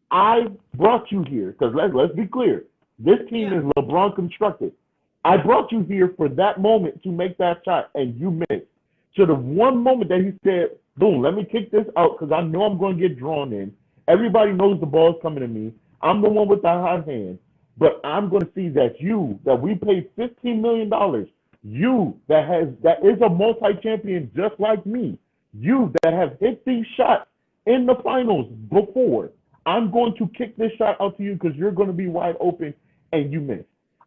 B: I brought you here, because let's be clear, this team is LeBron constructed. I brought you here for that moment to make that shot, and you missed. So the one moment that he said, boom, let me kick this out because I know I'm going to get drawn in. Everybody knows the ball's coming to me. I'm the one with the hot hand. But I'm going to see that we paid $15 million, that is a multi-champion just like me, you that have hit these shots in the finals before, I'm going to kick this shot out to you because you're going to be wide open and you miss.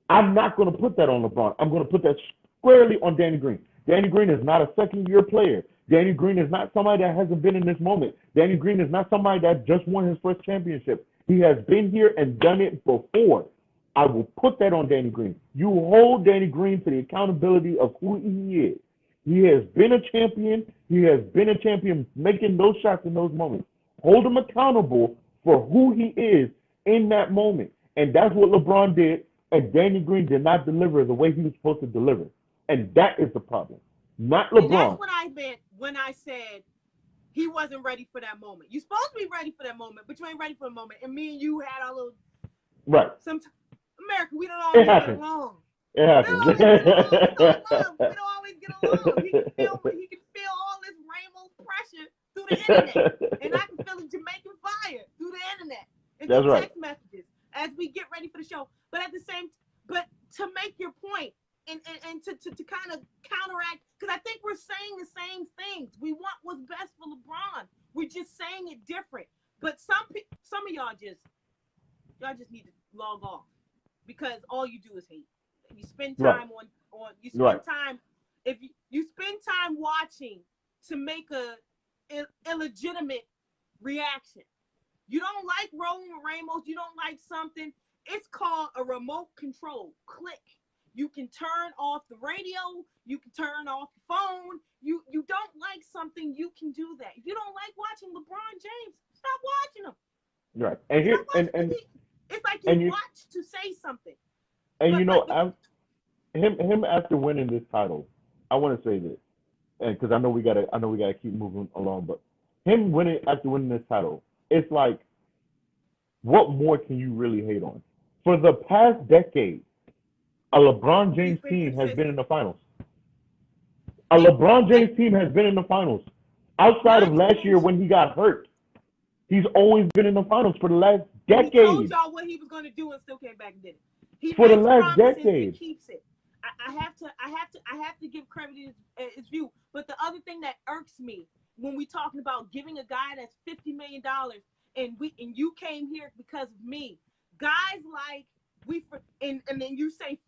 B: I'm not going to put that on LeBron. I'm going to put that squarely on Danny Green. Danny Green is not a second-year player. Danny Green is not somebody that hasn't been in this moment. Danny Green is not somebody that just won his first championship. He has been here and done it before. I will put that on Danny Green. You hold Danny Green to the accountability of who he is. He has been a champion. He has been a champion making those shots in those moments. Hold him accountable for who he is in that moment. And that's what LeBron did, and Danny Green did not deliver the way he was supposed to deliver. And that is the problem, not LeBron.
A: And that's what I meant when I said he wasn't ready for that moment. You're supposed to be ready for that moment, but you ain't ready for the moment. And me and you had our little...
B: Right.
A: America, we don't always get along.
B: It happens.
A: We don't always get along. He can feel all this Ramos pressure through the internet. And I can feel the Jamaican fire through the internet. And
B: That's right.
A: Text messages as we get ready for the show. But to make your point and to kind of counteract, because I think we're saying the same things. We want what's best for LeBron. We're just saying it different. But some of y'all just need to log off because all you do is hate. You spend time on you spend time if you spend time watching to make a illegitimate reaction. You don't like rolling with Ramos, you don't like something. It's called a remote control. Click. You can turn off the radio, you can turn off the phone. You don't like something, you can do that. If you don't like watching LeBron James, stop watching him.
B: Right. And here and
A: it's like you watch to say something.
B: And him after winning this title, I want to say this, and because I know we gotta keep moving along, but him after winning this title, it's like, what more can you really hate on? For the past decade, a LeBron James team has been in the finals. A LeBron James team has been in the finals. Outside of last year when he got hurt, he's always been in the finals for the last decade. He
A: told y'all what he was going to do and still came back and did it. He
B: for the last decade.
A: He keeps it. I have to give credit to his view. But the other thing that irks me when we talking about giving a guy that's $50 million and you came here because of me, guys like and then you say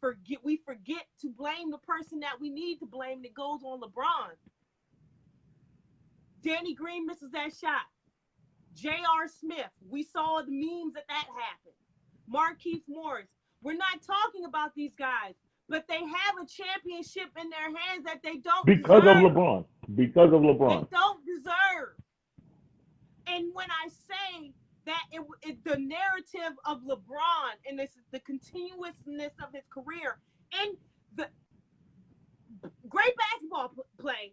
A: we forget to blame the person that we need to blame that goes on LeBron. Danny Green misses that shot. J.R. Smith, we saw the memes that happened. Marquise Morris. We're not talking about these guys, but they have a championship in their hands that they don't deserve.
B: Because of LeBron. They
A: don't deserve. And when I say that the narrative of LeBron and the continuousness of his career and the great basketball play,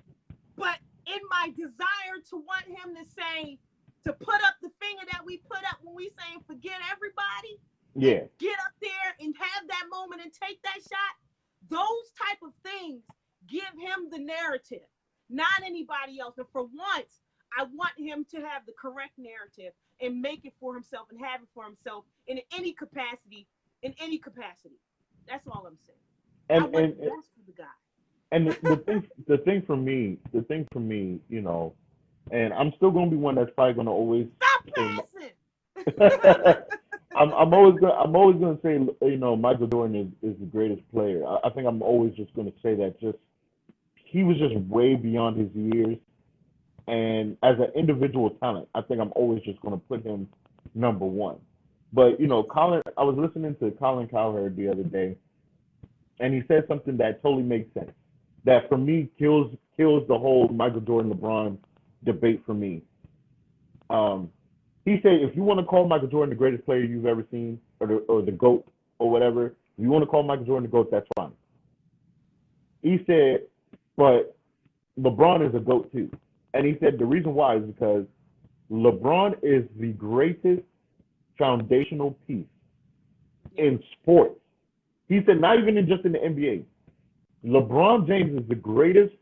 A: but in my desire to want him to put up the finger that we put up when we say forget everybody, get up there and have that moment and take that shot, those type of things give him the narrative, not anybody else. And for once, I want him to have the correct narrative and make it for himself and have it for himself in any capacity. That's all I'm saying. I want the best for the guy.
B: And the thing for me, you know, and I'm still gonna be one that's probably gonna always
A: stop passing.
B: I'm always gonna say, you know, Michael Jordan is the greatest player. I think I'm always just gonna say that just he was just way beyond his years. And as an individual talent, I think I'm always just going to put him number one. But Colin, I was listening to Colin Cowherd the other day, and he said something that totally makes sense. That for me kills the whole Michael Jordan LeBron debate for me. Um, he said if you want to call Michael Jordan the greatest player you've ever seen, or the GOAT or whatever, if you want to call Michael Jordan the GOAT, that's fine. He said, but LeBron is a GOAT too. And he said the reason why is because LeBron is the greatest foundational piece in sports. He said not even just in the NBA. LeBron James is the greatest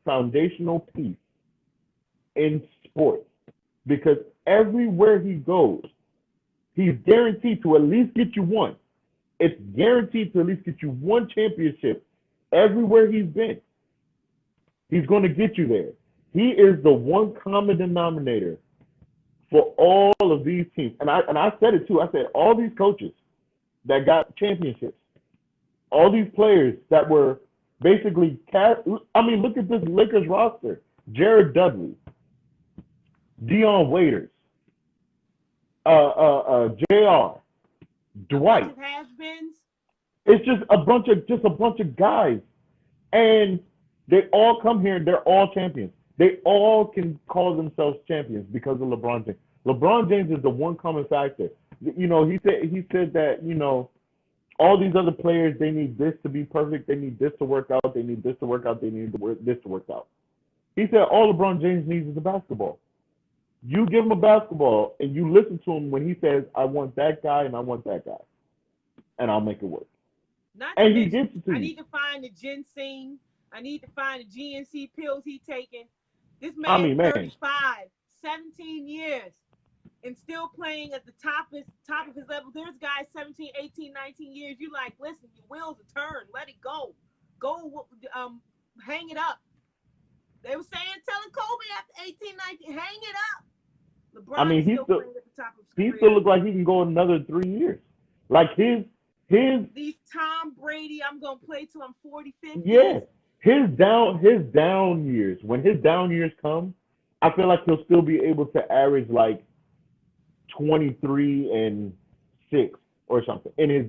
B: foundational piece in sports because everywhere he goes, he's guaranteed to at least get you one. It's guaranteed to at least get you one championship everywhere he's been. He's going to get you there. He is the one common denominator for all of these teams. And I said it too. I said all these coaches that got championships, all these players that were basically I mean, look at this Lakers roster. Jared Dudley, Dion Waiters, JR, Dwight. It's just a bunch of guys. And they all come here and they're all champions. They all can call themselves champions because of LeBron James. LeBron James is the one common factor. He said that, all these other players, they need this to be perfect. They need this to work out. They need this to work out. They need this to work out. He said all LeBron James needs is a basketball. You give him a basketball and you listen to him when he says, I want that guy and I want that guy. And I'll make it work.
A: And he gets it to you. I need to find the ginseng. I need to find the GNC pills he's taking. This man, 35, 17 years, and still playing at the top of his level. There's guys 17, 18, 19 years. You like, listen, your wheels are turned. Let it go. Go, hang it up. They were saying, telling Kobe after 18, 19, hang it up. LeBron is still playing at the top of his career.
B: He still looks like he can go another 3 years. Like
A: these Tom Brady, I'm going to play till I'm 40, 50.
B: Yeah. His down years, when his down years come, I feel like he'll still be able to average like 23 and 6 or something in his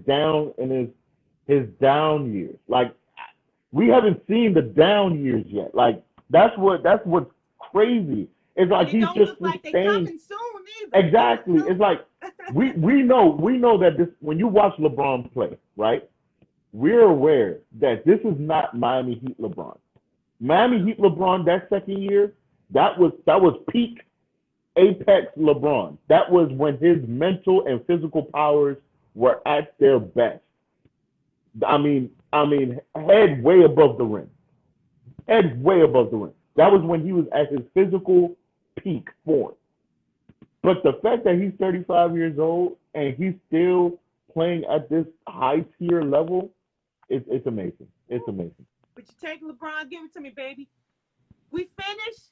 B: down years. Like we haven't seen the down years yet. Like that's what's crazy. It's like he's just
A: like they coming soon
B: either. Exactly. It's like we know that this when you watch LeBron play, right? We're aware that this is not Miami Heat LeBron. Miami Heat LeBron that second year, that was peak apex LeBron. That was when his mental and physical powers were at their best. I mean, head way above the rim. Head way above the rim. That was when he was at his physical peak form. But the fact that he's 35 years old and he's still playing at this high tier level, it's amazing. It's amazing.
A: But you take LeBron, give it to me, baby. We finished.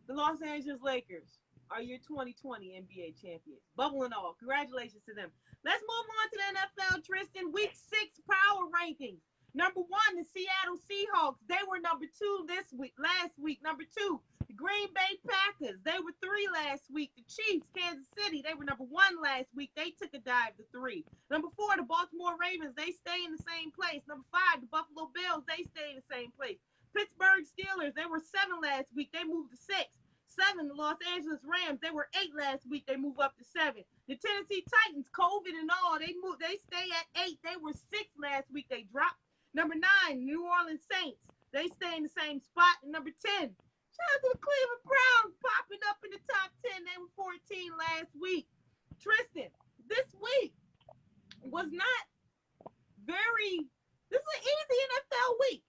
A: The Los Angeles Lakers are your 2020 NBA champions. Bubble and all. Congratulations to them. Let's move on to the NFL, Tristan. Week 6 power rankings. Number 1, the Seattle Seahawks. They were number 2 last week. Number 2, the Green Bay Packers. They were 3 last week. The Chiefs, Kansas City. They were number 1 last week. They took a dive to 3. Number 4, the Baltimore Ravens. They stay in the same place. Number 5, the Buffalo Bills. They stay in the same place. Pittsburgh Steelers. They were 7 last week. They moved to 6. 7, the Los Angeles Rams. They were 8 last week. They move up to 7. The Tennessee Titans, COVID and all, they stay at 8. They were 6 last week. They dropped. Number 9, New Orleans Saints. They stay in the same spot. And number 10, shout out to the Cleveland Browns popping up in the top 10. They were 14 last week. Tristan, this week was not this is an easy NFL week.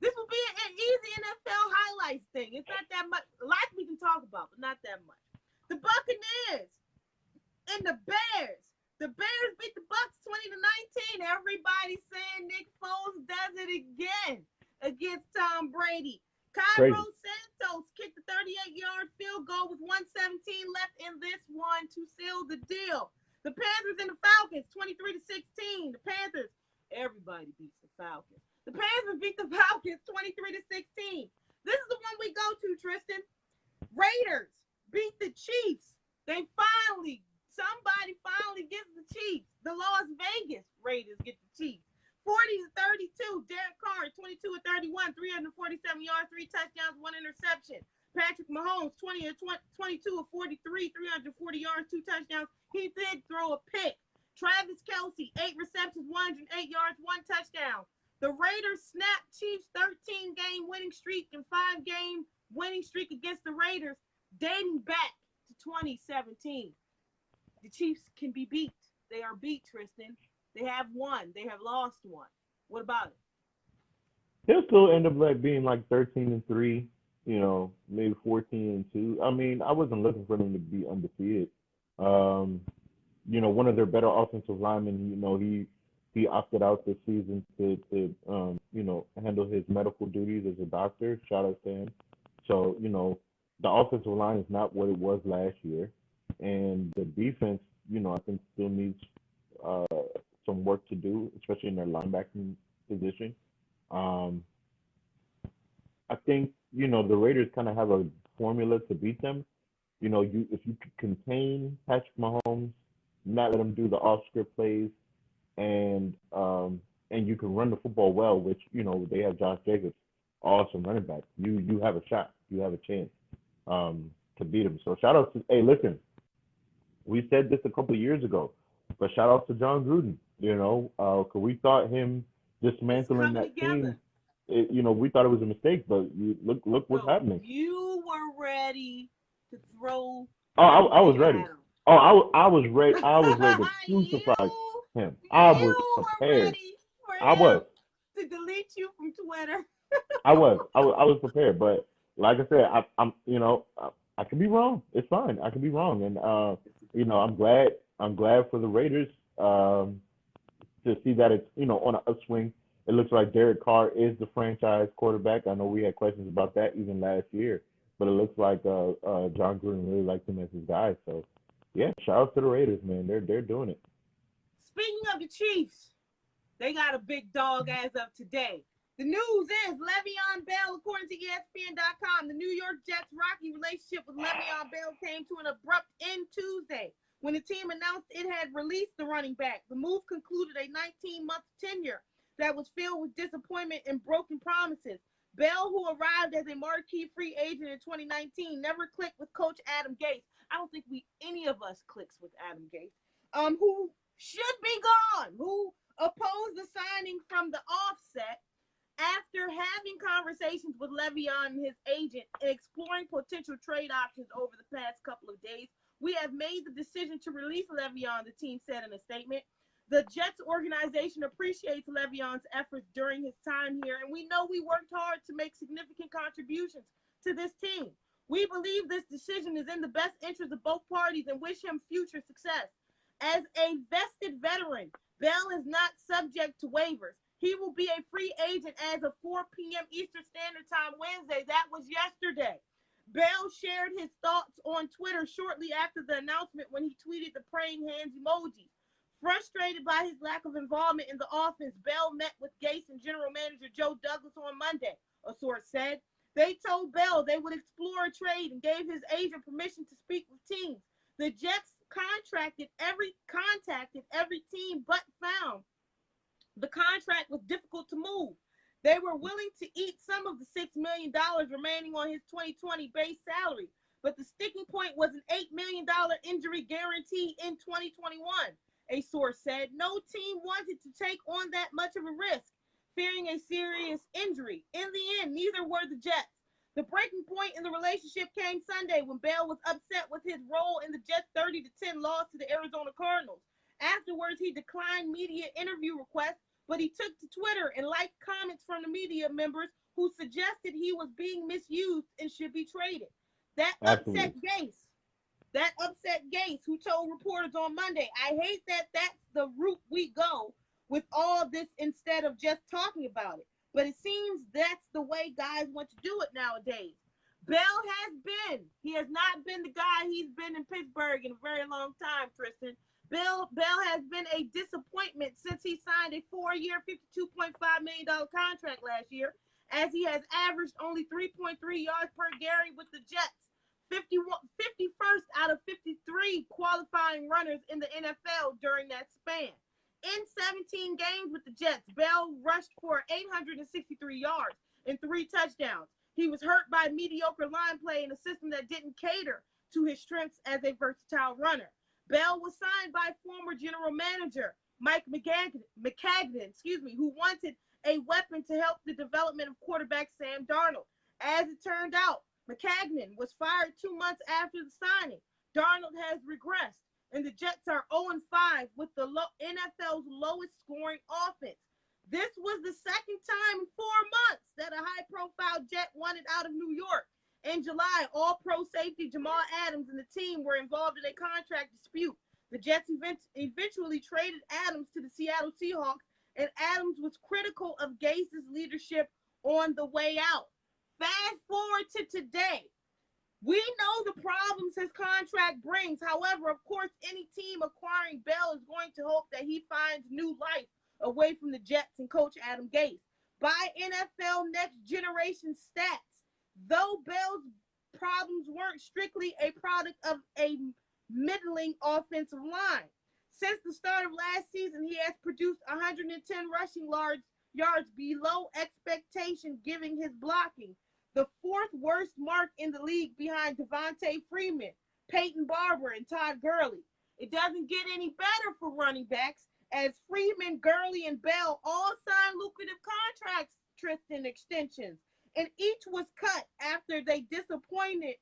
A: This will be an easy NFL highlights thing. It's not that much. A lot we can talk about, but not that much. The Buccaneers and the Bears. The Bears beat the Bucs 20-19. Everybody's saying Nick Foles does it again against Tom Brady. Cairo Santos kicked a 38-yard field goal with 1:17 left in this one to seal the deal. The Panthers and the Falcons, 23-16. The Panthers, Everybody beats the Falcons. The Panthers beat the Falcons 23-16. This is the one we go to, Tristan. Raiders beat the Chiefs. Somebody finally gets the Chiefs. The Las Vegas Raiders get the Chiefs. 40-32. Derek Carr, 22-31, 347 yards, 3 touchdowns, 1 interception. Patrick Mahomes, 22 of 43, 340 yards, 2 touchdowns. He did throw a pick. Travis Kelce, 8 receptions, 108 yards, 1 touchdown. The Raiders snapped Chiefs' 13-game winning streak and 5-game winning streak against the Raiders, dating back to 2017. The Chiefs can be beat. They are beat, Tristan. They have won. They have lost one. What about it?
B: They'll still end up being like 13-3, maybe 14-2. I mean, I wasn't looking for them to be undefeated. One of their better offensive linemen, he opted out this season to handle his medical duties as a doctor. Shout out to him. So, the offensive line is not what it was last year. And the defense, I think still needs some work to do, especially in their linebacking position. I think, the Raiders kind of have a formula to beat them. If you contain Patrick Mahomes, not let him do the off-script plays, and you can run the football well, which, they have Josh Jacobs, awesome running back. You have a shot. You have a chance to beat him. So shout out to, hey, listen, we said this a couple of years ago, but shout out to John Gruden, because we thought him dismantling that team, we thought it was a mistake, but look what's happening.
A: You were ready to throw.
B: Oh, I was ready. Oh, I was ready. I was ready to crucify him. I was prepared. I was
A: to delete you from Twitter.
B: I was prepared, but like I said, I could be wrong. It's fine. I could be wrong, and I'm glad for the Raiders to see that it's on an upswing. It looks like Derek Carr is the franchise quarterback. I know we had questions about that even last year, but it looks like John Gruden really liked him as his guy. So, yeah, shout out to the Raiders, man. They're doing it.
A: Speaking of the Chiefs, they got a big dog as of today. The news is Le'Veon Bell, according to ESPN.com, the New York Jets' rocky relationship with Le'Veon Bell came to an abrupt end Tuesday when the team announced it had released the running back. The move concluded a 19-month tenure that was filled with disappointment and broken promises. Bell, who arrived as a marquee free agent in 2019, never clicked with Coach Adam Gase. I don't think any of us clicks with Adam Gase, who should be gone, who opposed the signing from the offset. After having conversations with Le'Veon and his agent and exploring potential trade options over the past couple of days, we have made the decision to release Le'Veon, the team said in a statement. The Jets organization appreciates Le'Veon's efforts during his time here, and we know we worked hard to make significant contributions to this team. We believe this decision is in the best interest of both parties and wish him future success. As a vested veteran, Bell is not subject to waivers. He will be a free agent as of 4 p.m. Eastern Standard Time Wednesday. That was yesterday. Bell shared his thoughts on Twitter shortly after the announcement when he tweeted the praying hands emoji. Frustrated by his lack of involvement in the offense, Bell met with Gase and general manager Joe Douglas on Monday, a source said. They told Bell they would explore a trade and gave his agent permission to speak with teams. The Jets contacted every team but found the contract was difficult to move. They were willing to eat some of the $6 million remaining on his 2020 base salary, but the sticking point was an $8 million injury guarantee in 2021, a source said. No team wanted to take on that much of a risk, fearing a serious injury. In the end, neither were the Jets. The breaking point in the relationship came Sunday when Bell was upset with his role in the Jets' 30-10 loss to the Arizona Cardinals. Afterwards, he declined media interview requests, but he took to Twitter and liked comments from the media members who suggested he was being misused and should be traded. That upset Gase, who told reporters on Monday, I hate that that's the route we go with all this instead of just talking about it. But it seems that's the way guys want to do it nowadays. Bell he has not been the guy he's been in Pittsburgh in a very long time, Tristan. Bell has been a disappointment since he signed a 4-year, $52.5 million contract last year, as he has averaged only 3.3 yards per carry with the Jets, 51st out of 53 qualifying runners in the NFL during that span. In 17 games with the Jets, Bell rushed for 863 yards and 3 touchdowns. He was hurt by mediocre line play in a system that didn't cater to his strengths as a versatile runner. Bell was signed by former general manager Mike McCagnon, who wanted a weapon to help the development of quarterback Sam Darnold. As it turned out, McCagnon was fired 2 months after the signing. Darnold has regressed, and the Jets are 0-5 with the NFL's lowest scoring offense. This was the second time in 4 months that a high-profile Jet wanted out of New York. In July, All-Pro safety Jamal Adams and the team were involved in a contract dispute. The Jets eventually traded Adams to the Seattle Seahawks, and Adams was critical of Gase's leadership on the way out. Fast forward to today. We know the problems his contract brings. However, of course, any team acquiring Bell is going to hope that he finds new life away from the Jets and coach Adam Gase. By NFL Next Generation stats, though Bell's problems weren't strictly a product of a middling offensive line. Since the start of last season, he has produced 110 rushing yards below expectation, giving his blocking the fourth worst mark in the league behind Devontae Freeman, Peyton Barber, and Todd Gurley. It doesn't get any better for running backs, as Freeman, Gurley, and Bell all signed lucrative contracts, Tristan, extensions, and each was cut after they disappointed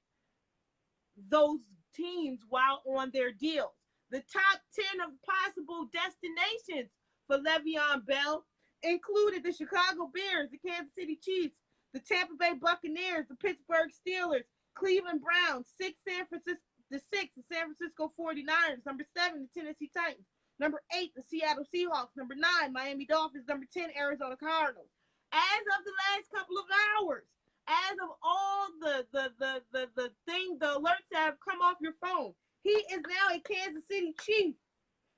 A: those teams while on their deals. The top 10 of possible destinations for Le'Veon Bell included the Chicago Bears, the Kansas City Chiefs, the Tampa Bay Buccaneers, the Pittsburgh Steelers, Cleveland Browns, the San Francisco 49ers, number 7, the Tennessee Titans, number 8, the Seattle Seahawks, number 9, Miami Dolphins, number 10, Arizona Cardinals. As of the last couple of hours, as of all the alerts that have come off your phone, he is now a Kansas City Chief.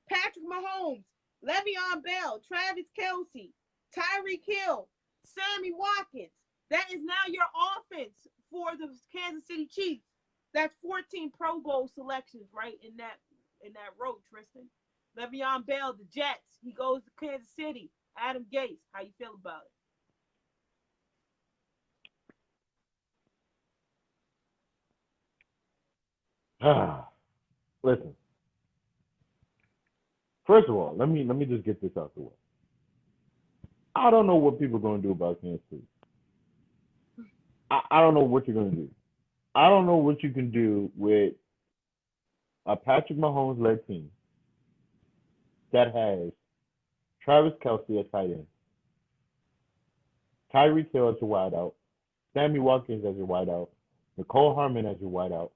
A: Patrick Mahomes, Le'Veon Bell, Travis Kelce, Tyreek Hill, Sammy Watkins. That is now your offense for the Kansas City Chiefs. That's 14 Pro Bowl selections right in that row, Tristan. Le'Veon Bell, the Jets. He goes to Kansas City. Adam Gase. How you feel about
B: it? Listen. First of all, let me just get this out the way. I don't know what people are going to do about Kansas City. I don't know what you're going to do. I don't know what you can do with a Patrick Mahomes-led team that has Travis Kelce at tight end, Tyreek Hill as your wideout, Sammy Watkins as your wideout, Nicole Harmon as your wideout.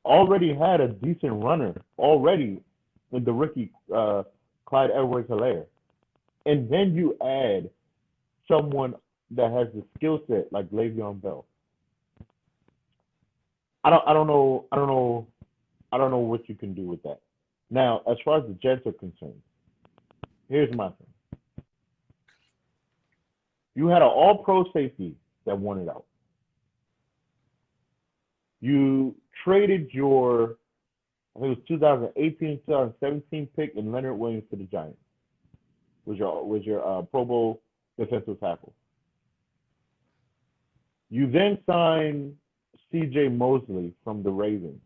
B: Already had a decent runner already with the rookie Clyde Edwards-Helaire. And then you add someone that has the skill set like Le'Veon Bell. I don't know what you can do with that. Now, as far as the Jets are concerned, here's my thing. You had an all-pro safety that wanted out. You traded your, I think it was 2018, 2017 pick in Leonard Williams to the Giants. Was your Pro Bowl defensive tackle. You then signed C.J. Mosley from the Ravens,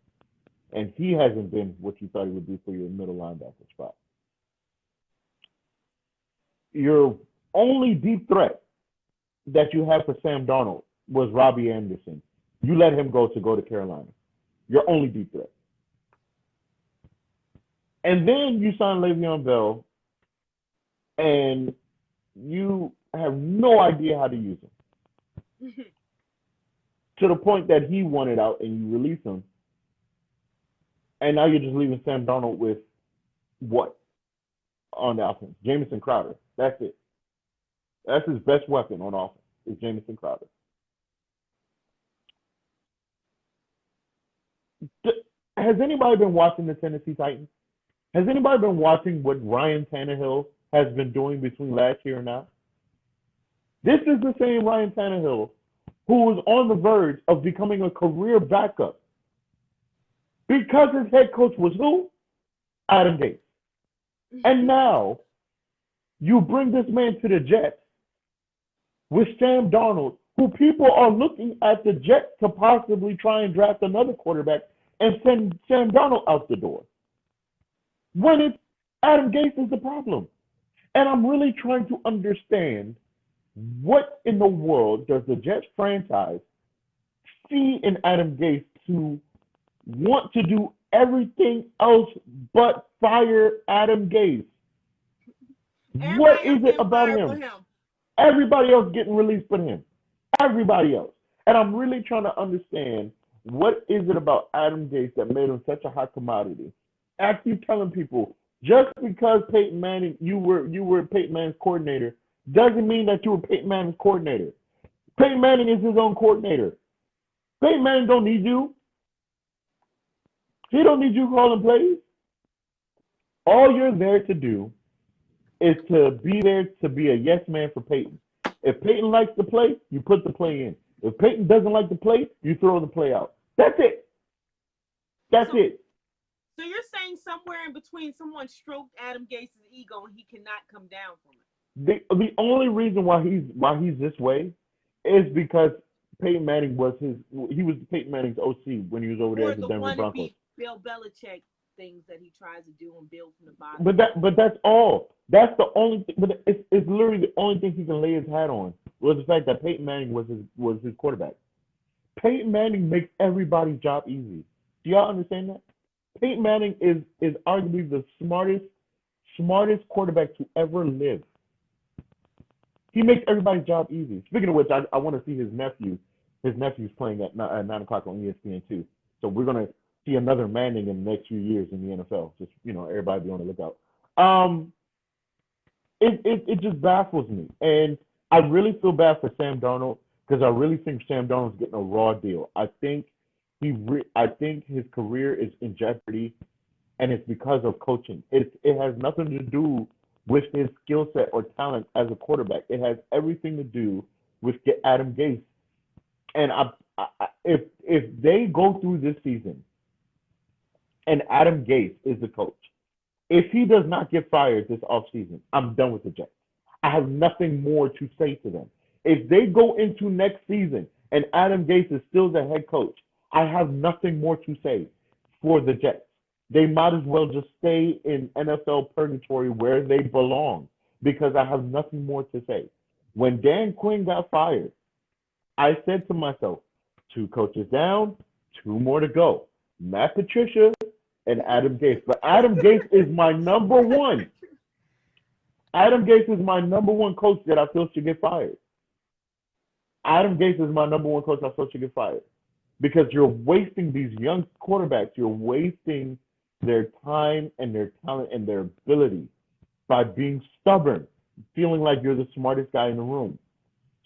B: and he hasn't been what you thought he would be for your middle linebacker spot. Your only deep threat that you had for Sam Darnold was Robbie Anderson. You let him go to Carolina. Your only deep threat. And then you sign Le'Veon Bell, and you have no idea how to use him. To the point that he wanted out and you release him. And now you're just leaving Sam Darnold with what on the offense? Jamison Crowder. That's it. That's his best weapon on offense is Jamison Crowder. Has anybody been watching the Tennessee Titans? Has anybody been watching what Ryan Tannehill has been doing between last year and now? This is the same Ryan Tannehill who was on the verge of becoming a career backup because his head coach was who? Adam Gase. And now you bring this man to the Jets with Sam Darnold, who people are looking at the Jets to possibly try and draft another quarterback and send Sam Darnold out the door. When it's Adam Gase is the problem. And I'm really trying to understand what in the world does the Jets franchise see in Adam Gase to want to do everything else but fire Adam Gase? What is it about him? Everybody else getting released but him. Everybody else. And I'm really trying to understand what is it about Adam Gase that made him such a hot commodity. I keep telling people, just because Peyton Manning, you were Peyton Manning's coordinator, doesn't mean that you were Peyton Manning's coordinator. Peyton Manning is his own coordinator. Peyton Manning don't need you. He don't need you calling plays. All you're there to do is to be there to be a yes man for Peyton. If Peyton likes the play, you put the play in. If Peyton doesn't like the play, you throw the play out. That's it. That's it.
A: So you're saying somewhere in between, someone stroked Adam Gase's ego and he cannot come down from it.
B: The only reason why he's this way is because Peyton Manning was Peyton Manning's OC when he was over there at the Denver Broncos.
A: Bill Belichick things that he tries to do and build from the bottom.
B: But that's all. That's the only thing. But it's literally the only thing he can lay his hat on was the fact that Peyton Manning was his quarterback. Peyton Manning makes everybody's job easy. Do y'all understand that? Peyton Manning is arguably the smartest quarterback to ever live. He makes everybody's job easy. Speaking of which, I want to see his nephew. His nephew's playing at 9 o'clock on ESPN too. So we're gonna see another Manning in the next few years in the NFL. Just everybody be on the lookout. It just baffles me, and I really feel bad for Sam Darnold because I really think Sam Darnold's getting a raw deal. I think his career is in jeopardy, and it's because of coaching. It has nothing to do with his skill set or talent as a quarterback. It has everything to do with Adam Gase. And if they go through this season and Adam Gase is the coach, if he does not get fired this offseason, I'm done with the Jets. I have nothing more to say to them. If they go into next season and Adam Gase is still the head coach, I have nothing more to say for the Jets. They might as well just stay in NFL purgatory where they belong because I have nothing more to say. When Dan Quinn got fired, I said to myself, 2 coaches down, 2 more to go. Matt Patricia and Adam Gase. But Adam Gase is my number one. Adam Gase is my number one coach that I feel should get fired. Adam Gase is my number one coach I feel should get fired. Because you're wasting these young quarterbacks. You're wasting their time and their talent and their ability by being stubborn, feeling like you're the smartest guy in the room.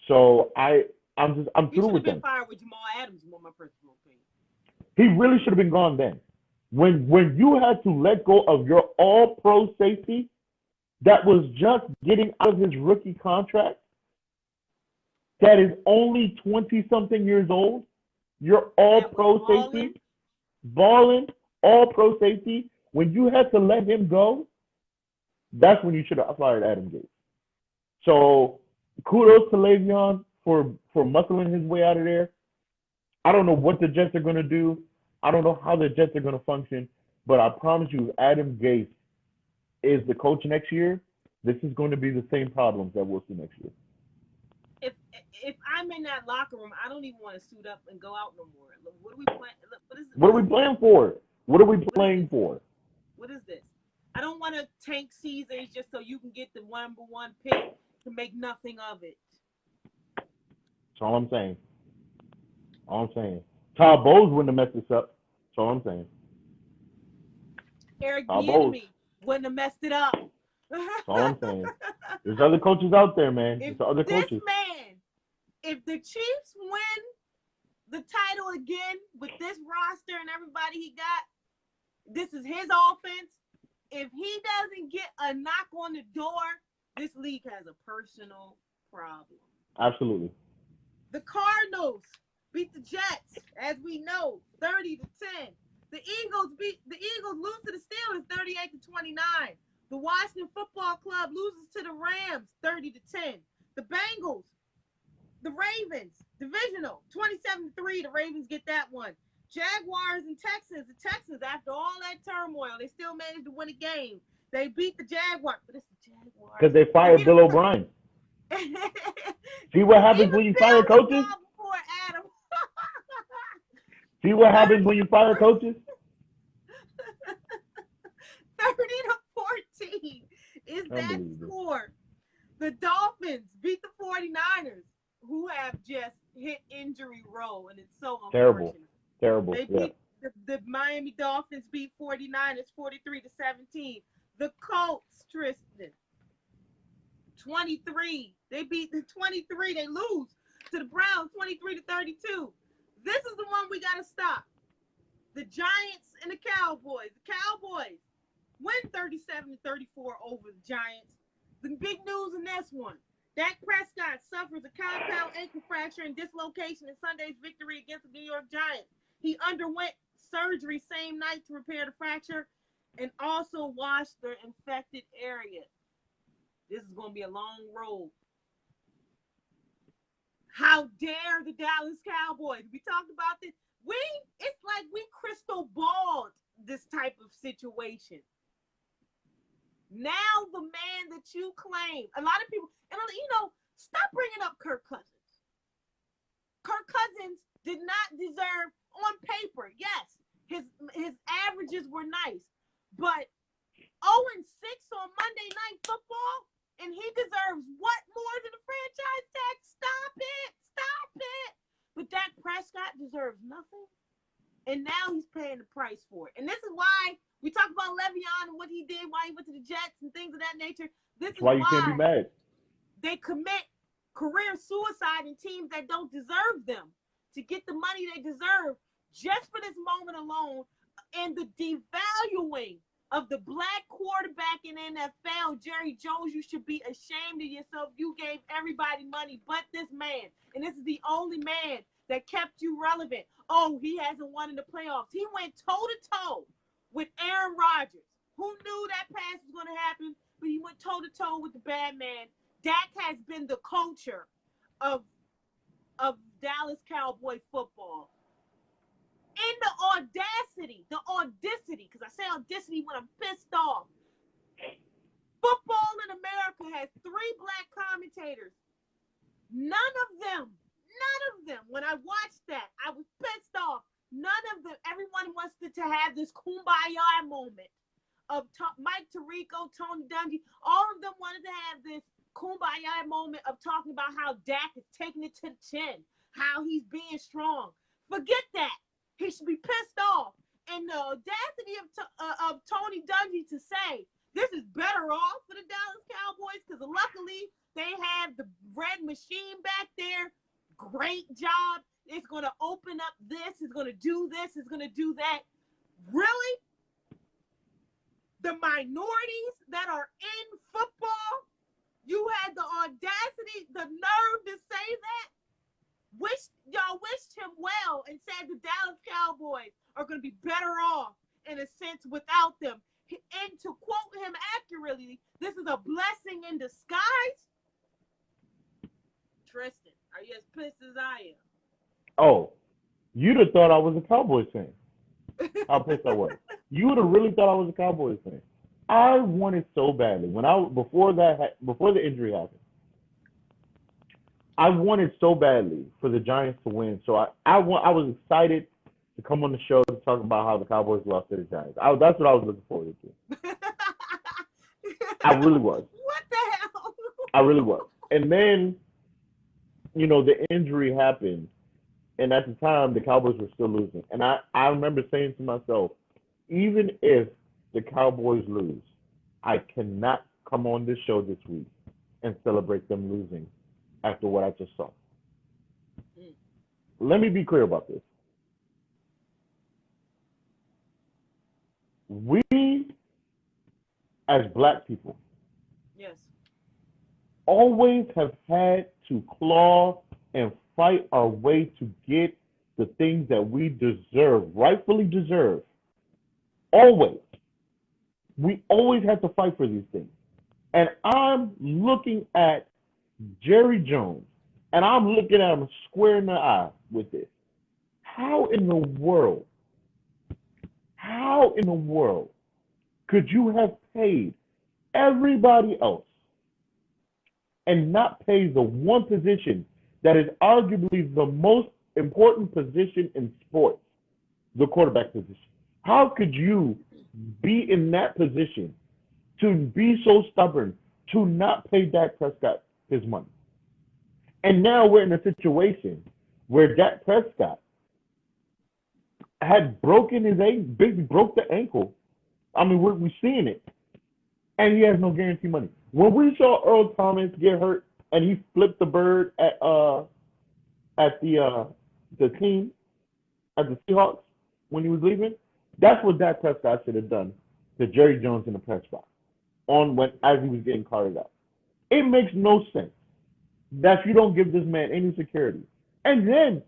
B: So I'm through with them. He should have
A: been fired with Jamal Adams, in my personal opinion.
B: He really should have been gone then. When you had to let go of your all-pro safety that was just getting out of his rookie contract, that is only 20-something years old, your all-pro safety, balling, all-pro safety, when you had to let him go, that's when you should have fired Adam Gase. So kudos to Le'Veon for muscling his way out of there. I don't know what the Jets are going to do. I don't know how the Jets are going to function, but I promise you, if Adam Gase is the coach next year, this is going to be the same problems that we'll see next year.
A: If I'm in that locker room, I don't even want to suit up and go out no more. Look, what are we playing?
B: What are we playing for? What are we playing for?
A: What is this? I don't want to tank seasons just so you can get the number 1 pick to make nothing of it.
B: That's all I'm saying. Todd Bowles wouldn't have messed this up. That's all I'm saying.
A: Eric Bieniemy wouldn't have messed it up.
B: That's all I'm saying. There's other coaches out there, man. There's other coaches.
A: If the Chiefs win the title again with this roster and everybody he got, this is his offense. if he doesn't get a knock on the door, this league has a personal problem.
B: Absolutely.
A: The Cardinals beat the Jets, as we know, 30-10. The Eagles lose to the Steelers 38-29. The Washington Football Club loses to the Rams 30-10. The Bengals, the Ravens, divisional 27-3. The Ravens get that one. Jaguars and Texans. The Texans, after all that turmoil, they still managed to win a game. They beat the Jaguars, but it's the Jaguars.
B: Because they fired Bill O'Brien. See what happens when you fire coaches?
A: Before Adam.
B: See what happens when you fire coaches?
A: 30-14 is that score. The Dolphins beat the 49ers, who have just hit injury row, and it's so unfortunate.
B: Terrible.
A: They beat the Miami Dolphins beat 49ers 43-17. The Colts, Tristan, 23. They beat the 23. They lose to the Browns 23-32. This is the one we got to stop. The Giants and the Cowboys. The Cowboys win 37-34 over the Giants. The big news in this one. Dak Prescott suffers a compound ankle fracture and dislocation in Sunday's victory against the New York Giants. He underwent surgery same night to repair the fracture and also washed the infected area. This is going to be a long road. How dare the Dallas Cowboys? We talked about this. It's like we crystal balled this type of situation. Now the man that you claim, a lot of people, and stop bringing up Kirk Cousins. Kirk Cousins did not deserve, on paper, yes, his averages were nice, but 0-6 on Monday Night Football, and he deserves what more than a franchise tag? Stop it. But Dak Prescott deserves nothing, and now he's paying the price for it. And this is why we talk about Le'Veon and what he did, why he went to the Jets and things of that nature. This is why
B: you can't be mad.
A: They commit career suicide in teams that don't deserve them to get the money they deserve just for this moment alone, and the devaluing of the black quarterback in NFL, Jerry Jones. You should be ashamed of yourself. You gave everybody money but this man, and this is the only man that kept you relevant. Oh, he hasn't won in the playoffs. He went toe-to-toe with Aaron Rodgers, who knew that pass was going to happen, but he went toe-to-toe with the bad man. Dak has been the culture of Dallas Cowboy football. In the audacity, because I say audacity when I'm pissed off. Football in America has 3 black commentators. None of them, when I watched that, I was pissed off. None of them, everyone wants to have this kumbaya moment of Mike Tirico, Tony Dungy. All of them wanted to have this kumbaya moment of talking about how Dak is taking it to the chin, how he's being strong. Forget that. He should be pissed off. And the audacity of Tony Dungy to say this is better off for the Dallas Cowboys because luckily they have the red machine back there. Great job. It's going to open up this. It's going to do this. It's going to do that. Really? The minorities that are in football, you had the audacity, the nerve to say that? Y'all wished him well and said the Dallas Cowboys are going to be better off in a sense without them. And to quote him accurately, this is a blessing in disguise. Tristan, are you as pissed as I am?
B: Oh, you'd have thought I was a Cowboys fan. How pissed I was. You would have really thought I was a Cowboys fan. I wanted so badly before the injury happened. I wanted so badly for the Giants to win, so I was excited to come on the show to talk about how the Cowboys lost to the Giants. That's what I was looking forward to. I really was.
A: What the hell?
B: I really was. And then, the injury happened, and at the time, the Cowboys were still losing. And I remember saying to myself, even if the Cowboys lose, I cannot come on this show this week and celebrate them losing after what I just saw. Let me be clear about this. We as black people
A: Yes.
B: always have had to claw and fight our way to get the things that we deserve, rightfully deserve. Always. We always have to fight for these things. And I'm looking at Jerry Jones, and I'm looking at him square in the eye with this. How in the world, how in the world could you have paid everybody else and not pay the one position that is arguably the most important position in sports, the quarterback position? How could you be in that position to be so stubborn to not pay Dak Prescott his money? And now we're in a situation where Dak Prescott had broken his ankle, basically broke the ankle. I mean, we're seeing it, and he has no guarantee money. When we saw Earl Thomas get hurt and he flipped the bird at the team at the Seahawks when he was leaving, that's what Dak Prescott should have done to Jerry Jones in the press box on when as he was getting carted out. It makes no sense that you don't give this man any security, and then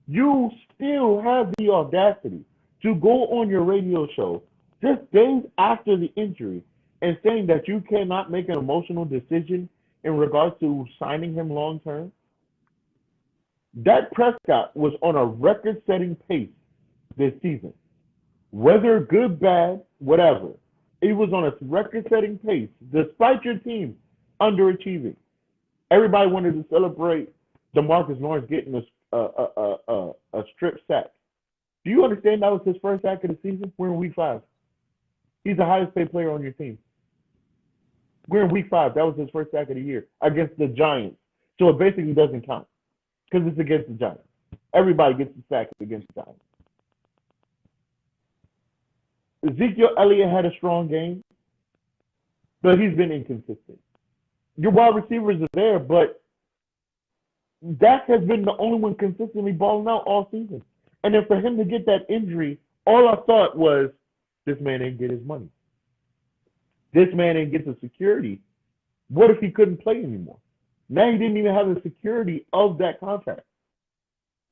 B: you still have the audacity to go on your radio show just days after the injury and saying that you cannot make an emotional decision in regards to signing him long term. Dak Prescott was on a record setting pace this season. Whether good, bad, whatever. It was on a record setting pace despite your team underachieving. Everybody wanted to celebrate DeMarcus Lawrence getting a strip sack. Do you understand that was his first sack of the season? We're in week 5. He's the highest paid player on your team. We're in week 5. That was his first sack of the year against the Giants. So it basically doesn't count because it's against the Giants. Everybody gets a sack against the Giants. Ezekiel Elliott had a strong game, but he's been inconsistent. Your wide receivers are there, but Dak has been the only one consistently balling out all season. And then for him to get that injury, all I thought was, this man ain't get his money. This man ain't get the security. What if he couldn't play anymore? Now he didn't even have the security of that contract.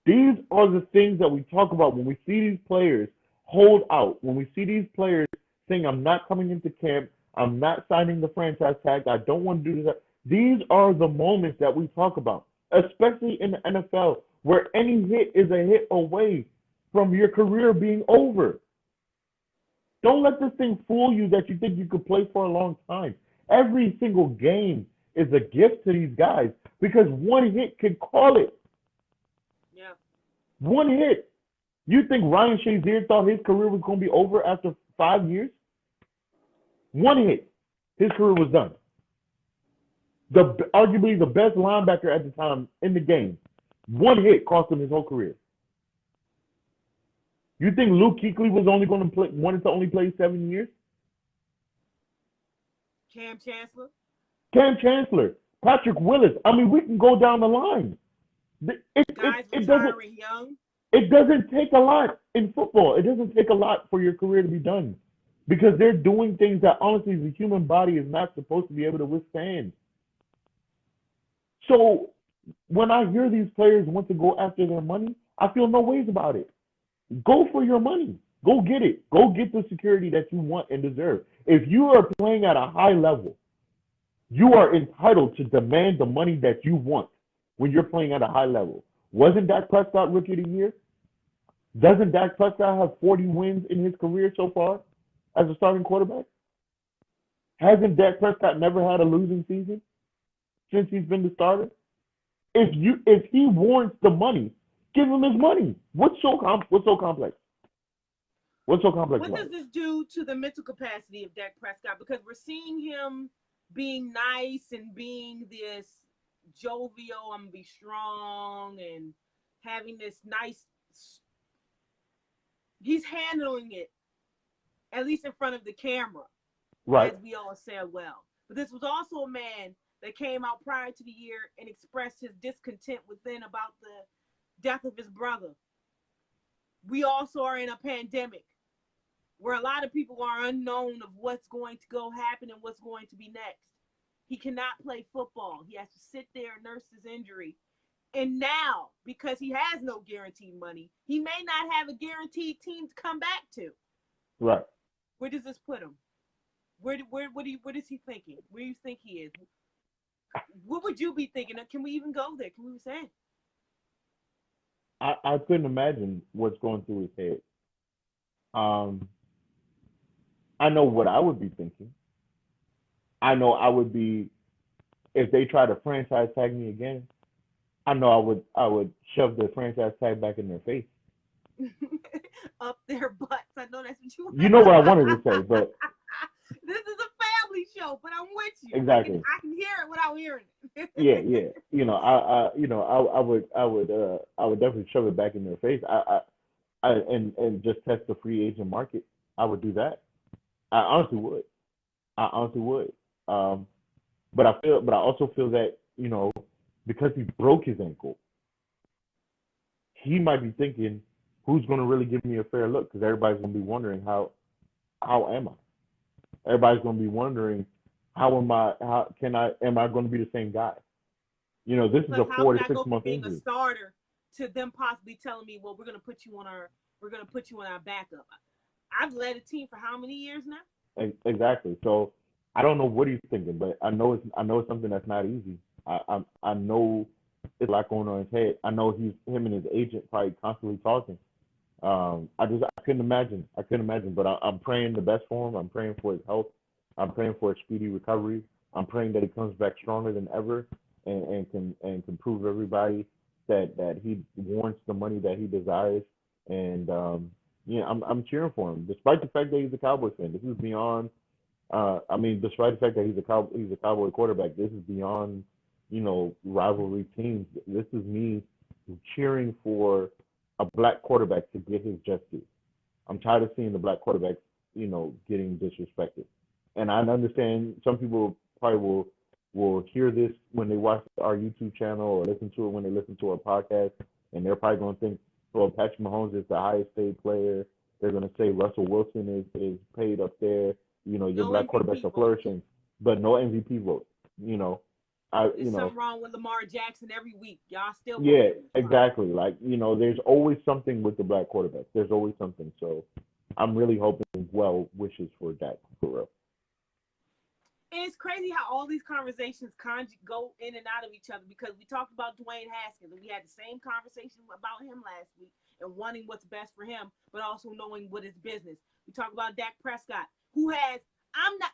B: These are the things that we talk about when we see these players hold out, when we see these players saying, I'm not coming into camp, I'm not signing the franchise tag, I don't want to do this. These are the moments that we talk about, especially in the NFL, where any hit is a hit away from your career being over. Don't let this thing fool you that you think you could play for a long time. Every single game is a gift to these guys because one hit can call it.
A: Yeah.
B: One hit. You think Ryan Shazier thought his career was going to be over after 5 years? One hit. His career was done. Arguably the best linebacker at the time in the game. One hit cost him his whole career. You think Luke Kuechly was only going to wanted to only play 7 years?
A: Cam Chancellor.
B: Cam Chancellor, Patrick Willis. I mean, we can go down the line.
A: Guys retiring young.
B: It doesn't take a lot in football. It doesn't take a lot for your career to be done because they're doing things that honestly the human body is not supposed to be able to withstand. So when I hear these players want to go after their money, I feel no ways about it. Go for your money. Go get it. Go get the security that you want and deserve. If you are playing at a high level, you are entitled to demand the money that you want when you're playing at a high level. Wasn't Dak Prescott Rookie of the Year? Doesn't Dak Prescott have 40 wins in his career so far as a starting quarterback? Hasn't Dak Prescott never had a losing season since he's been the starter? If he warrants the money, give him his money. What's so complex? What's so complex
A: What
B: about
A: does
B: it?
A: this do to the mental capacity of Dak Prescott? Because we're seeing him being nice and being this jovial, I'm gonna be strong, and having this nice. He's handling it, at least in front of the camera,
B: Right.
A: as we all said well. But this was also a man that came out prior to the year and expressed his discontent within about the death of his brother. We also are in a pandemic. where a lot of people are unknown of what's going to go happen and what's going to be next. He cannot play football. He has to sit there and nurse his injury. And now, because he has no guaranteed money, he may not have a guaranteed team to come back to.
B: Right.
A: Where does this put him? What is he thinking? Where do you think he is? What would you be thinking? Can we even go there? Can we say?
B: I couldn't imagine what's going through his head. Um, I know what I would be thinking. I know I would be if they try to franchise tag me again. I know I would shove the franchise tag back in their face.
A: Up their butts. I know that's what you
B: You know what I wanted to say, but
A: this is a family show, but I'm with you.
B: exactly.
A: I can hear it without hearing it.
B: Yeah, yeah. I would definitely shove it back in their face. And just test the free agent market. I would do that. I honestly would. I honestly would. Um, but I also feel that because he broke his ankle, he might be thinking, who's going to really give me a fair look? Because everybody's going to be wondering how am I? Everybody's going to be wondering how am I? How can I? Am I going to be the same guy? This is
A: Because
B: a
A: how
B: four
A: can
B: to
A: I
B: six
A: go from
B: month
A: being a
B: injury.
A: starter to them possibly telling me, well, we're gonna put you on our backup. I've led a team for how many years now?
B: Exactly. So I don't know what he's thinking, but I know it's something that's not easy. I know it's a lot going on in his head. I know him and his agent probably constantly talking. I couldn't imagine. I couldn't imagine. But I'm praying the best for him. I'm praying for his health. I'm praying for a speedy recovery. I'm praying that he comes back stronger than ever and can prove everybody that he warrants the money that he desires. And I'm cheering for him, despite the fact that he's a Cowboys fan. This is beyond. I mean, despite the fact that he's a Cowboy quarterback, this is beyond rivalry teams. This is me cheering for a black quarterback to get his just due. I'm tired of seeing the black quarterbacks, getting disrespected. And I understand some people probably will hear this when they watch our YouTube channel or listen to it when they listen to our podcast, and they're probably going to think, well, Patrick Mahomes is the highest paid player. They're going to say Russell Wilson is paid up there. Your
A: No
B: black quarterbacks
A: MVP
B: are
A: vote.
B: flourishing, but no MVP vote. You know, I you
A: There's
B: know
A: something wrong with Lamar Jackson every week. Y'all still
B: Yeah,
A: voting him.
B: exactly. Like, there's always something with the black quarterback. There's always something. So I'm really hoping well wishes for Dak for real.
A: And it's crazy how all these conversations go in and out of each other because we talked about Dwayne Haskins and we had the same conversation about him last week and wanting what's best for him, but also knowing what is business. We talked about Dak Prescott, who has, I'm not,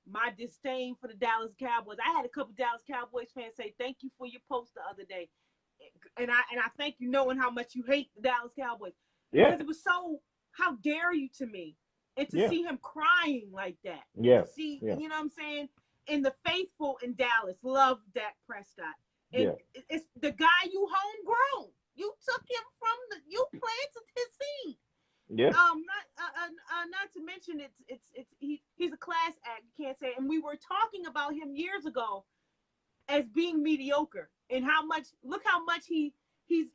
A: my disdain for the Dallas Cowboys. I had a couple Dallas Cowboys fans say, thank you for your post the other day. And I thank you knowing how much you hate the Dallas Cowboys.
B: Yeah,
A: Because it was so, how dare you to me? And to
B: yeah,
A: see him crying like that. And
B: yeah,
A: to see,
B: yeah,
A: you know what I'm saying? And the faithful in Dallas love Dak Prescott. And
B: yeah,
A: it's the guy you homegrown. You took him you planted his seed.
B: yeah,
A: Not to mention he's a class act. You can't say. And we were talking about him years ago as being mediocre and look how much he's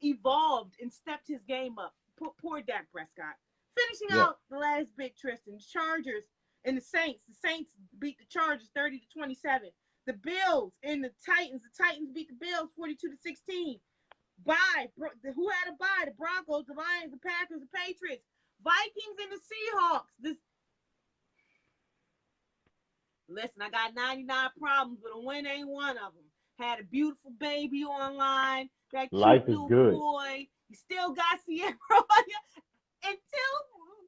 A: evolved and stepped his game up. Poor Dak Prescott. Finishing
B: yeah,
A: out the last big Tristan, the Chargers and the Saints. The Saints beat the Chargers 30-27. The Bills and the Titans. The Titans beat the Bills 42-16. Who had a bye? The Broncos, the Lions, the Packers, the Patriots, Vikings, and the Seahawks. Listen, I got 99 problems, but a win ain't one of them. Had a beautiful baby online, that cute
B: life is
A: little
B: good.
A: boy. You still got Sierra until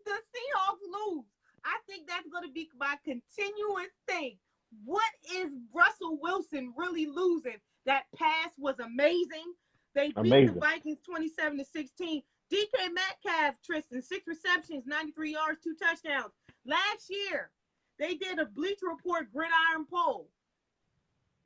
A: the Seahawks lose. I think that's going to be my continuous thing. What is Russell Wilson really losing? That pass was amazing. They beat the
B: Amazing.
A: Vikings 27-16. DK Metcalf, Tristan, 6 receptions, 93 yards, 2 touchdowns. Last year, they did a Bleacher Report gridiron poll.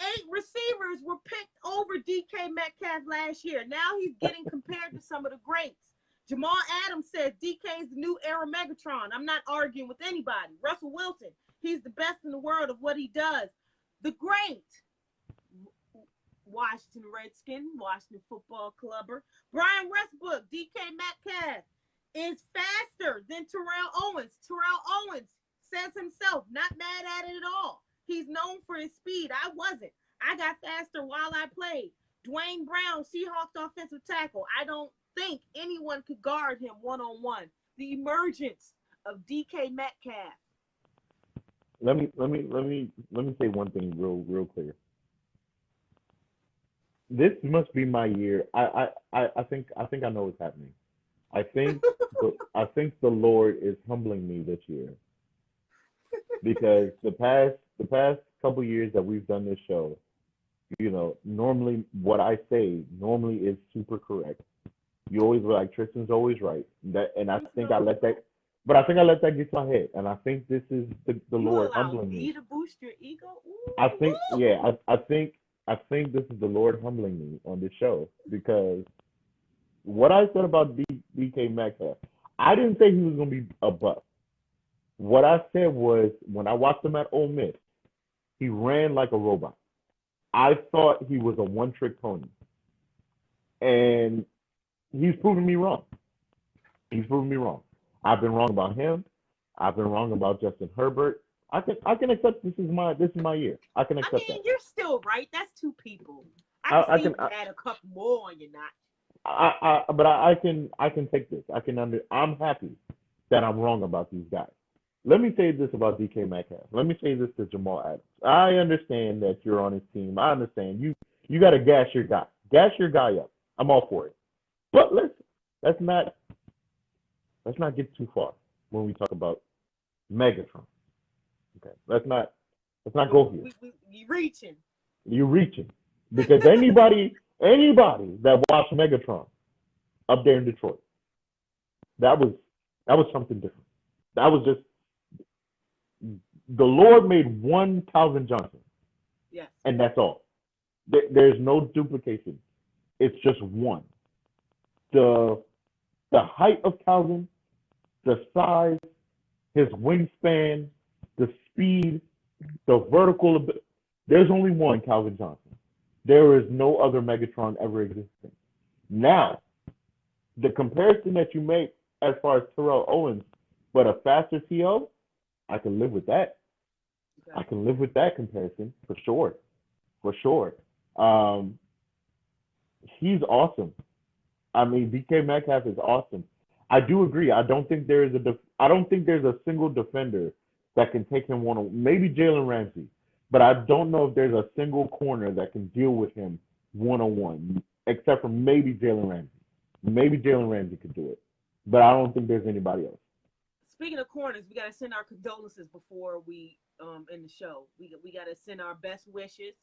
A: 8 receivers were picked over DK Metcalf last year. Now he's getting compared to some of the greats. Jamal Adams says DK is the new era Megatron. I'm not arguing with anybody. Russell Wilson, he's the best in the world of what he does. The great Washington Redskin, Washington Football Clubber, Brian Westbrook, DK Metcalf is faster than Terrell Owens. Terrell Owens says himself, not mad at it at all. He's known for his speed. I wasn't. I got faster while I played. Dwayne Brown, Seahawks offensive tackle. I don't think anyone could guard him one-on-one. The emergence of DK Metcalf.
B: Let me say one thing real clear. This must be my year. I think I know what's happening. I think the Lord is humbling me this year because the past couple years that we've done this show, normally what I say normally is super correct. You always were like Tristan's always right. And I think I let that, but I think I let that get to my head. And I think this is the Lord humbling me.
A: You to boost your ego. Ooh,
B: I think I think this is the Lord humbling me on this show because what I said about DK Metcalf, I didn't say he was going to be a bust. What I said was when I watched him at Ole Miss, he ran like a robot. I thought he was a one-trick pony, and he's proven me wrong. He's proven me wrong. I've been wrong about him. I've been wrong about Justin Herbert. I can accept this is my year. I can accept that.
A: You're still right. That's two people. I can add a couple more on your notch.
B: But I can take this. I'm happy that I'm wrong about these guys. Let me say this about DK Metcalf. Let me say this to Jamal Adams. I understand that you're on his team. I understand you got to gas your guy. Gas your guy up. I'm all for it. But let's not get too far when we talk about Megatron. Okay, let's not go here.
A: You're reaching.
B: You're reaching because anybody that watched Megatron up there in Detroit, that was something different. That was just the Lord made one Calvin Johnson.
A: Yes.
B: And that's all. There's no duplication. It's just one. The height of Calvin, the size, his wingspan, the speed, the vertical. There's only one Calvin Johnson. There is no other Megatron ever existing. Now, the comparison that you make as far as Terrell Owens, but a faster TO, I can live with that. Okay. I can live with that comparison for sure. For sure. He's awesome. I mean, DK Metcalf is awesome. I do agree. I don't think there's a single defender that can take him one on. Maybe Jalen Ramsey, but I don't know if there's a single corner that can deal with him one-on-one, except for maybe Jalen Ramsey. Maybe Jalen Ramsey could do it, but I don't think there's anybody else.
A: Speaking of corners, we got to send our condolences before we end the show. We got to send our best wishes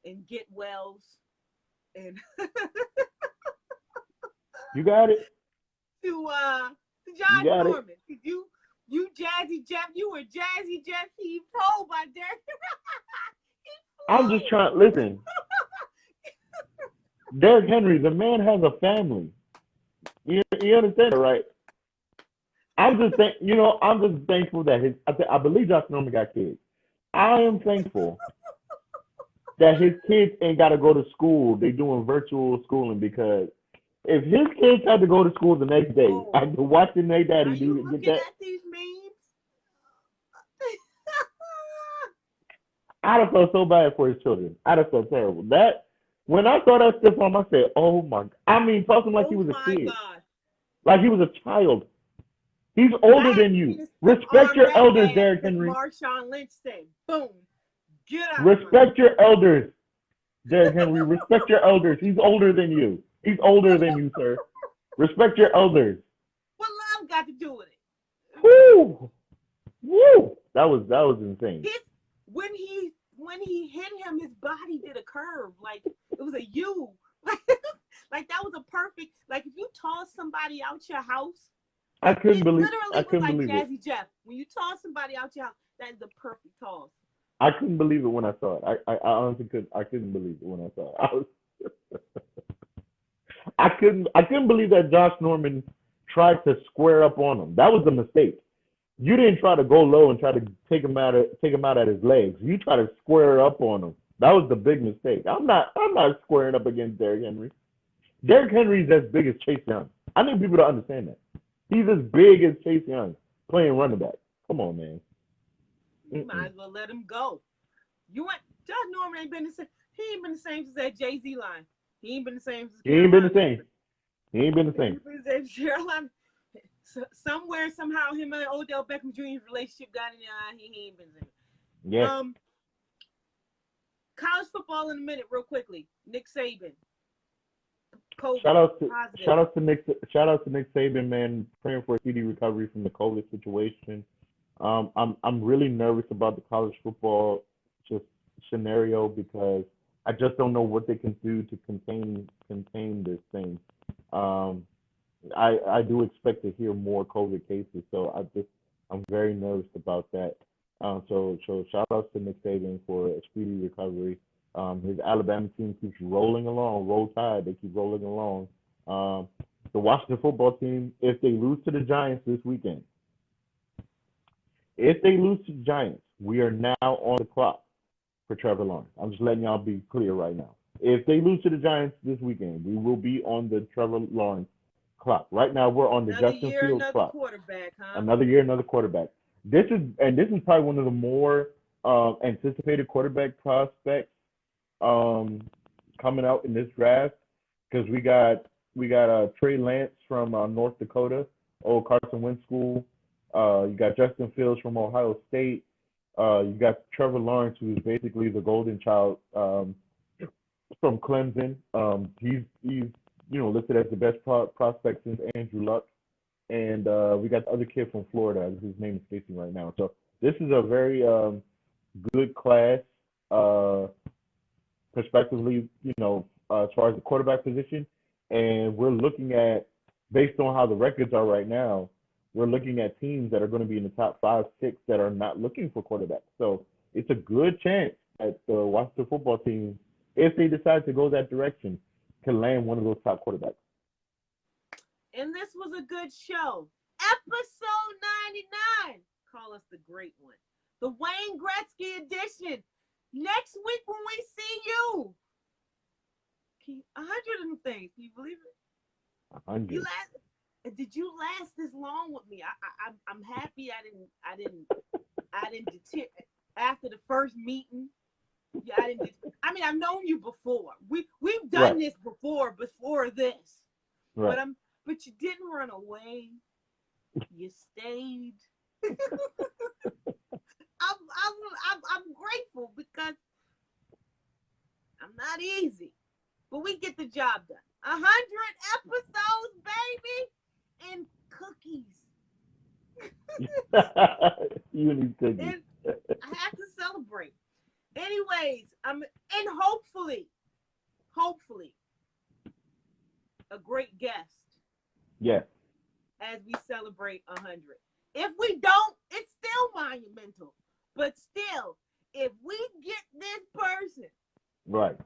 A: and get wells and
B: you got it.
A: To John Norman. You Jazzy Jeff, you were Jazzy Jeff. He told by Derek.
B: I'm just trying. Listen, Derrick Henry, the man has a family. You understand, right? I'm just thankful that I believe Josh Norman got kids. I am thankful that his kids ain't got to go to school. They're doing virtual schooling because if his kids had to go to school the next day, after watching their daddy do it,
A: get that. At these memes?
B: I'd have felt so bad for his children. I'd have felt terrible. When I saw that stuff on, I said, "Oh my!" I mean, talking like he was a kid, like he was a child. He's older than you. Respect your elders, Derrick Henry.
A: Marshawn Lynch said, "Boom, get out."
B: Respect your elders, Derrick Henry. Respect your elders. He's older than you. He's older than you, sir. Respect your elders.
A: What love got to do with it?
B: Woo! Woo! That was insane.
A: When he hit him, his body did a curve, like it was a U. Like that was a perfect. Like if you toss somebody out your house,
B: I couldn't believe
A: Jazzy Jeff. When you toss somebody out your house, that is the perfect toss.
B: I couldn't believe it when I saw it. I honestly couldn't. I couldn't believe it when I saw it. I couldn't believe that Josh Norman tried to square up on him. That was a mistake. You didn't try to go low and try to take him out at his legs. You tried to square up on him. That was the big mistake. I'm not squaring up against Derrick Henry. Derrick Henry's as big as Chase Young. I need people to understand that. He's as big as Chase Young playing running back. Come on, man.
A: You might as well let him go. You want Josh Norman ain't been the same. He ain't been the same since that Jay-Z line. He ain't been the same since
B: He ain't been the
A: Carolina.
B: same. He ain't been the
A: He
B: same.
A: ain't been the same since Carolina. Somewhere, somehow, him and Odell Beckham Jr.'s relationship got in there. He ain't been the same.
B: Yeah.
A: College football in a minute, real quickly. Nick Saban. COVID,
B: Shout out to Nick Saban, man, praying for a speedy recovery from the COVID situation. I'm really nervous about the college football just scenario because I just don't know what they can do to contain this thing. Um, I do expect to hear more COVID cases, so I'm very nervous about that. So shout out to Nick Saban for a speedy recovery. His Alabama team keeps rolling along, roll tide. They keep rolling along. The Washington football team, if they lose to the Giants this weekend, if they lose to the Giants, we are now on the clock for Trevor Lawrence. I'm just letting y'all be clear right now. If they lose to the Giants this weekend, we will be on the Trevor Lawrence clock. Right now, we're on the Justin Fields clock.
A: Quarterback, huh?
B: Another year, another quarterback. This is probably one of the more anticipated quarterback prospects coming out in this draft because we got Trey Lance from North Dakota, old Carson Wentz school. You got Justin Fields from Ohio State. You got Trevor Lawrence, who is basically the golden child from Clemson. He's listed as the best prospect since Andrew Luck. And we got the other kid from Florida. His name is escaping right now. So this is a very good class, prospectively, as far as the quarterback position. And we're looking at, based on how the records are right now, we're looking at teams that are going to be in the top 5, 6 that are not looking for quarterbacks. So it's a good chance that the Washington football team, if they decide to go that direction, can land one of those top quarterbacks.
A: And this was a good show. Episode 99. Call us the great one. The Wayne Gretzky edition. Next week when we see you. 100 of them things. Can you believe it?
B: 100.
A: Did you last this long with me? I'm happy I didn't deter after the first meeting. Yeah, I've known you before. We've done this before this.
B: Right.
A: But you didn't run away. You stayed. I'm grateful because I'm not easy. But we get the job done. 100 episodes, baby. And cookies.
B: You need cookies.
A: And I have to celebrate. Anyways, and hopefully, a great guest.
B: Yes.
A: As we celebrate 100. If we don't, it's still monumental. But still, if we get this person.
B: Right.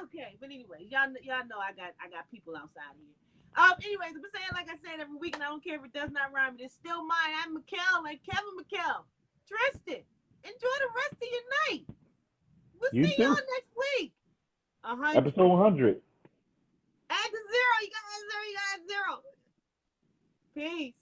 A: Okay, but anyway, y'all know I got people outside here. Anyways, I'm saying like I said every week, and I don't care if it does not rhyme, but it's still mine. I'm Mikkel, like Kevin Mikkel. Tristan, enjoy the rest of your night. We'll see y'all next week. 100.
B: Episode 100.
A: Add the 0. You got 0. Peace.